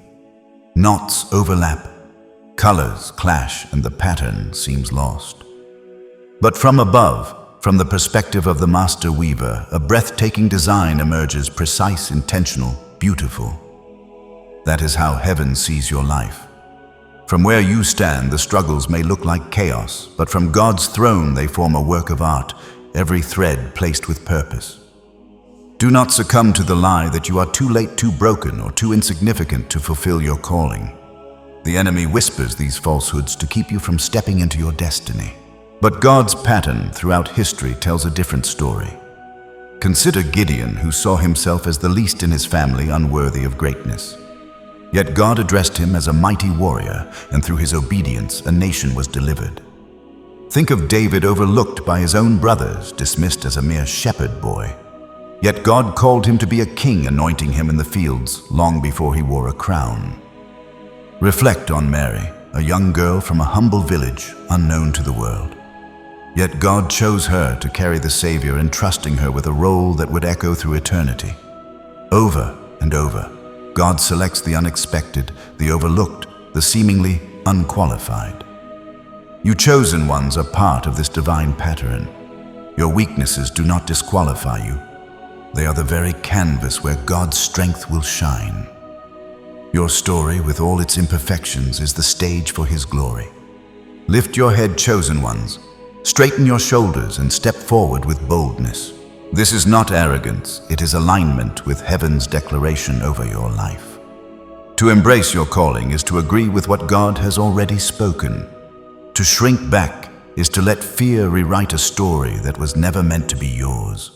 Knots overlap, colors clash, and the pattern seems lost. But from above, from the perspective of the master weaver, a breathtaking design emerges, precise, intentional, beautiful. That is how heaven sees your life. From where you stand, the struggles may look like chaos, but from God's throne they form a work of art, every thread placed with purpose. Do not succumb to the lie that you are too late, too broken, or too insignificant to fulfill your calling. The enemy whispers these falsehoods to keep you from stepping into your destiny. But God's pattern throughout history tells a different story. Consider Gideon, who saw himself as the least in his family, unworthy of greatness. Yet God addressed him as a mighty warrior, and through his obedience, a nation was delivered. Think of David, overlooked by his own brothers, dismissed as a mere shepherd boy. Yet God called him to be a king, anointing him in the fields long before he wore a crown. Reflect on Mary, a young girl from a humble village, unknown to the world. Yet God chose her to carry the Savior, entrusting her with a role that would echo through eternity. Over and over, God selects the unexpected, the overlooked, the seemingly unqualified. You chosen ones are part of this divine pattern. Your weaknesses do not disqualify you. They are the very canvas where God's strength will shine. Your story, with all its imperfections, is the stage for His glory. Lift your head, chosen ones. Straighten your shoulders and step forward with boldness. This is not arrogance, it is alignment with heaven's declaration over your life. To embrace your calling is to agree with what God has already spoken. To shrink back is to let fear rewrite a story that was never meant to be yours.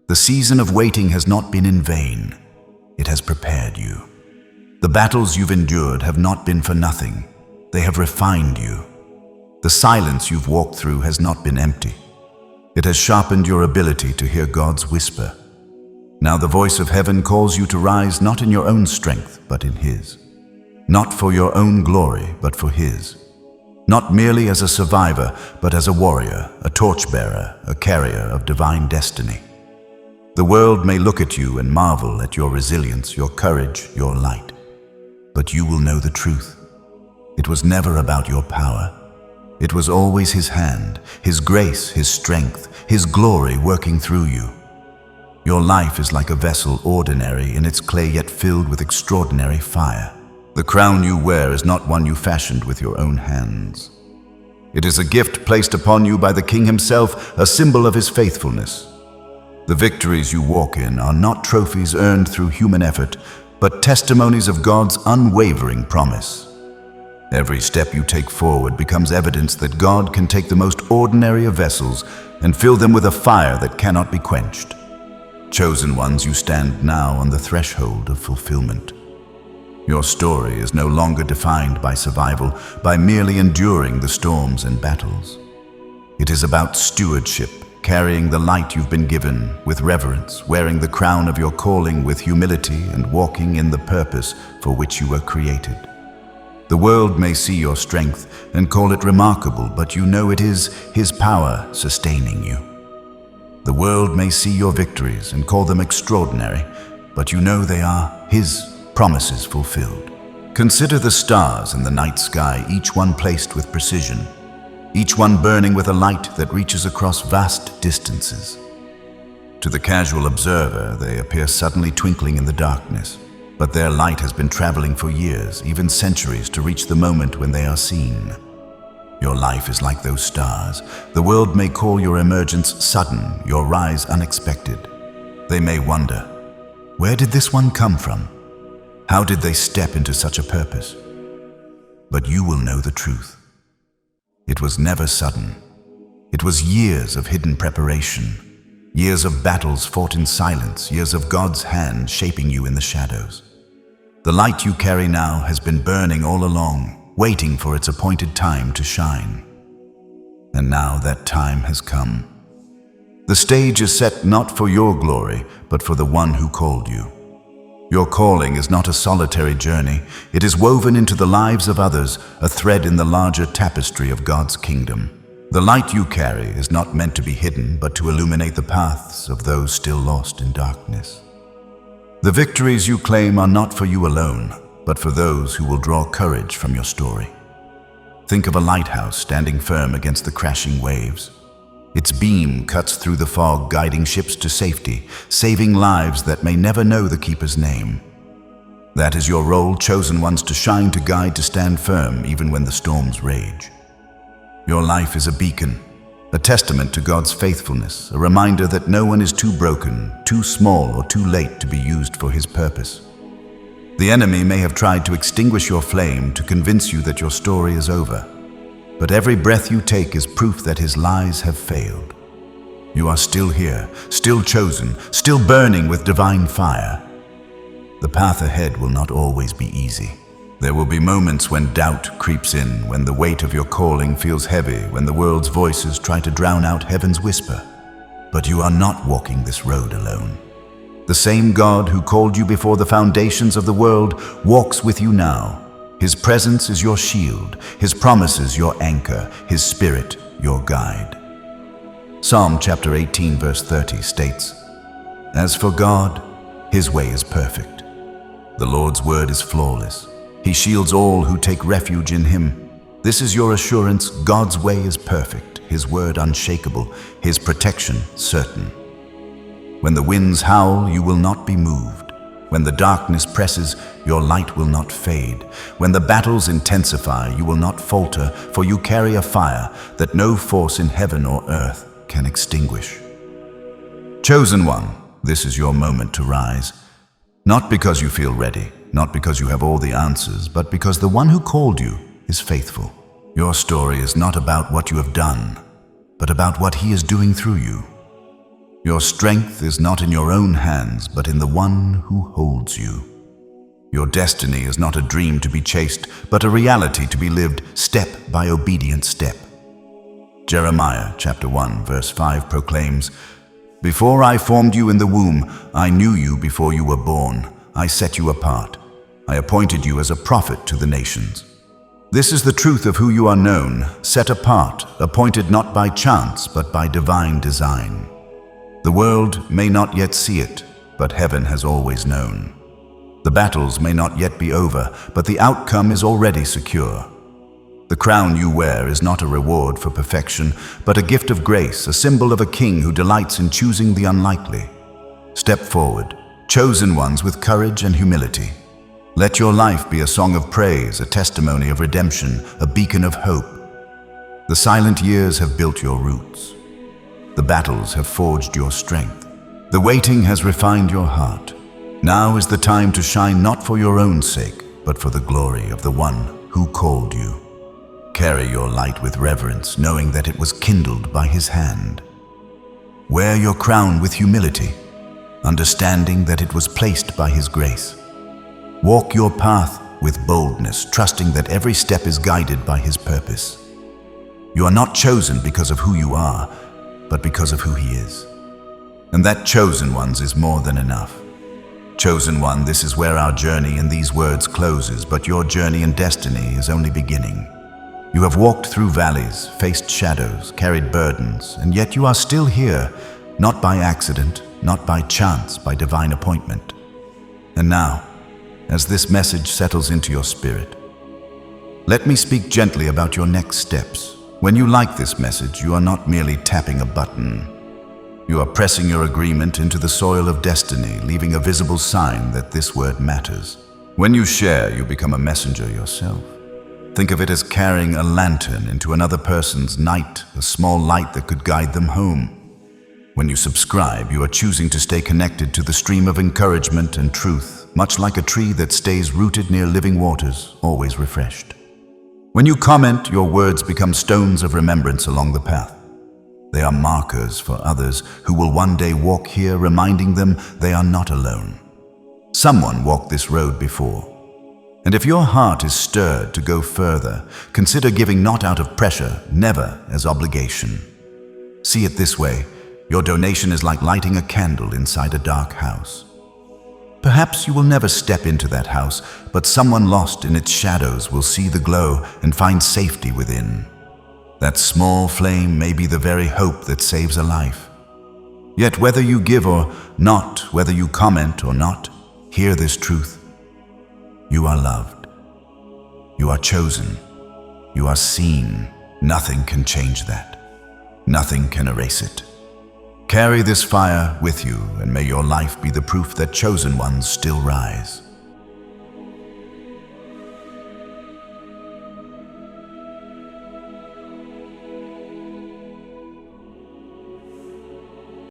The season of waiting has not been in vain. It has prepared you. The battles you've endured have not been for nothing. They have refined you. The silence you've walked through has not been empty. It has sharpened your ability to hear God's whisper. Now the voice of heaven calls you to rise not in your own strength, but in His. Not for your own glory, but for His. Not merely as a survivor, but as a warrior, a torchbearer, a carrier of divine destiny. The world may look at you and marvel at your resilience, your courage, your light. But you will know the truth. It was never about your power. It was always His hand, His grace, His strength, His glory working through you. Your life is like a vessel, ordinary in its clay, yet filled with extraordinary fire. The crown you wear is not one you fashioned with your own hands. It is a gift placed upon you by the King Himself, a symbol of His faithfulness. The victories you walk in are not trophies earned through human effort, but testimonies of God's unwavering promise. Every step you take forward becomes evidence that God can take the most ordinary of vessels and fill them with a fire that cannot be quenched. Chosen ones, you stand now on the threshold of fulfillment. Your story is no longer defined by survival, by merely enduring the storms and battles. It is about stewardship, carrying the light you've been given with reverence, wearing the crown of your calling with humility, and walking in the purpose for which you were created. The world may see your strength and call it remarkable, but you know it is His power sustaining you. The world may see your victories and call them extraordinary, but you know they are His promises fulfilled. Consider the stars in the night sky, each one placed with precision, each one burning with a light that reaches across vast distances. To the casual observer, they appear suddenly twinkling in the darkness, but their light has been traveling for years, even centuries, to reach the moment when they are seen. Your life is like those stars. The world may call your emergence sudden, your rise unexpected. They may wonder, where did this one come from? How did they step into such a purpose? But you will know the truth. It was never sudden. It was years of hidden preparation, years of battles fought in silence, years of God's hand shaping you in the shadows. The light you carry now has been burning all along, waiting for its appointed time to shine. And now that time has come. The stage is set not for your glory, but for the one who called you. Your calling is not a solitary journey. It is woven into the lives of others, a thread in the larger tapestry of God's kingdom. The light you carry is not meant to be hidden, but to illuminate the paths of those still lost in darkness. The victories you claim are not for you alone, but for those who will draw courage from your story. Think of a lighthouse standing firm against the crashing waves. Its beam cuts through the fog, guiding ships to safety, saving lives that may never know the keeper's name. That is your role, chosen ones, to shine, to guide, to stand firm even when the storms rage. Your life is a beacon, a testament to God's faithfulness, a reminder that no one is too broken, too small, or too late to be used for His purpose. The enemy may have tried to extinguish your flame, to convince you that your story is over. But every breath you take is proof that his lies have failed. You are still here, still chosen, still burning with divine fire. The path ahead will not always be easy. There will be moments when doubt creeps in, when the weight of your calling feels heavy, when the world's voices try to drown out heaven's whisper. But you are not walking this road alone. The same God who called you before the foundations of the world walks with you now. His presence is your shield, His promises your anchor, His Spirit your guide. Psalm chapter 18 verse 30 states, "As for God, His way is perfect. The Lord's word is flawless. He shields all who take refuge in Him." This is your assurance: God's way is perfect, His word unshakable, His protection certain. When the winds howl, you will not be moved. When the darkness presses, your light will not fade. When the battles intensify, you will not falter, for you carry a fire that no force in heaven or earth can extinguish. Chosen one, this is your moment to rise. Not because you feel ready, not because you have all the answers, but because the one who called you is faithful. Your story is not about what you have done, but about what He is doing through you. Your strength is not in your own hands, but in the one who holds you. Your destiny is not a dream to be chased, but a reality to be lived step by obedient step. Jeremiah chapter 1 verse 5 proclaims, "Before I formed you in the womb, I knew you before you were born. I set you apart. I appointed you as a prophet to the nations." This is the truth of who you are known, set apart, appointed not by chance, but by divine design. The world may not yet see it, but heaven has always known. The battles may not yet be over, but the outcome is already secure. The crown you wear is not a reward for perfection, but a gift of grace, a symbol of a king who delights in choosing the unlikely. Step forward, chosen ones with courage and humility. Let your life be a song of praise, a testimony of redemption, a beacon of hope. The silent years have built your roots. The battles have forged your strength. The waiting has refined your heart. Now is the time to shine, not for your own sake, but for the glory of the one who called you. Carry your light with reverence, knowing that it was kindled by His hand. Wear your crown with humility, understanding that it was placed by His grace. Walk your path with boldness, trusting that every step is guided by His purpose. You are not chosen because of who you are, but because of who He is. And that chosen ones is more than enough. Chosen one, this is where our journey in these words closes, but your journey and destiny is only beginning. You have walked through valleys, faced shadows, carried burdens, and yet you are still here, not by accident, not by chance, by divine appointment. And now, as this message settles into your spirit, let me speak gently about your next steps. When you like this message, you are not merely tapping a button. You are pressing your agreement into the soil of destiny, leaving a visible sign that this word matters. When you share, you become a messenger yourself. Think of it as carrying a lantern into another person's night, a small light that could guide them home. When you subscribe, you are choosing to stay connected to the stream of encouragement and truth, much like a tree that stays rooted near living waters, always refreshed. When you comment, your words become stones of remembrance along the path. They are markers for others who will one day walk here, reminding them they are not alone. Someone walked this road before. And if your heart is stirred to go further, consider giving not out of pressure, never as obligation. See it this way: your donation is like lighting a candle inside a dark house. Perhaps you will never step into that house, but someone lost in its shadows will see the glow and find safety within. That small flame may be the very hope that saves a life. Yet whether you give or not, whether you comment or not, hear this truth. You are loved. You are chosen. You are seen. Nothing can change that. Nothing can erase it. Carry this fire with you, and may your life be the proof that chosen ones still rise.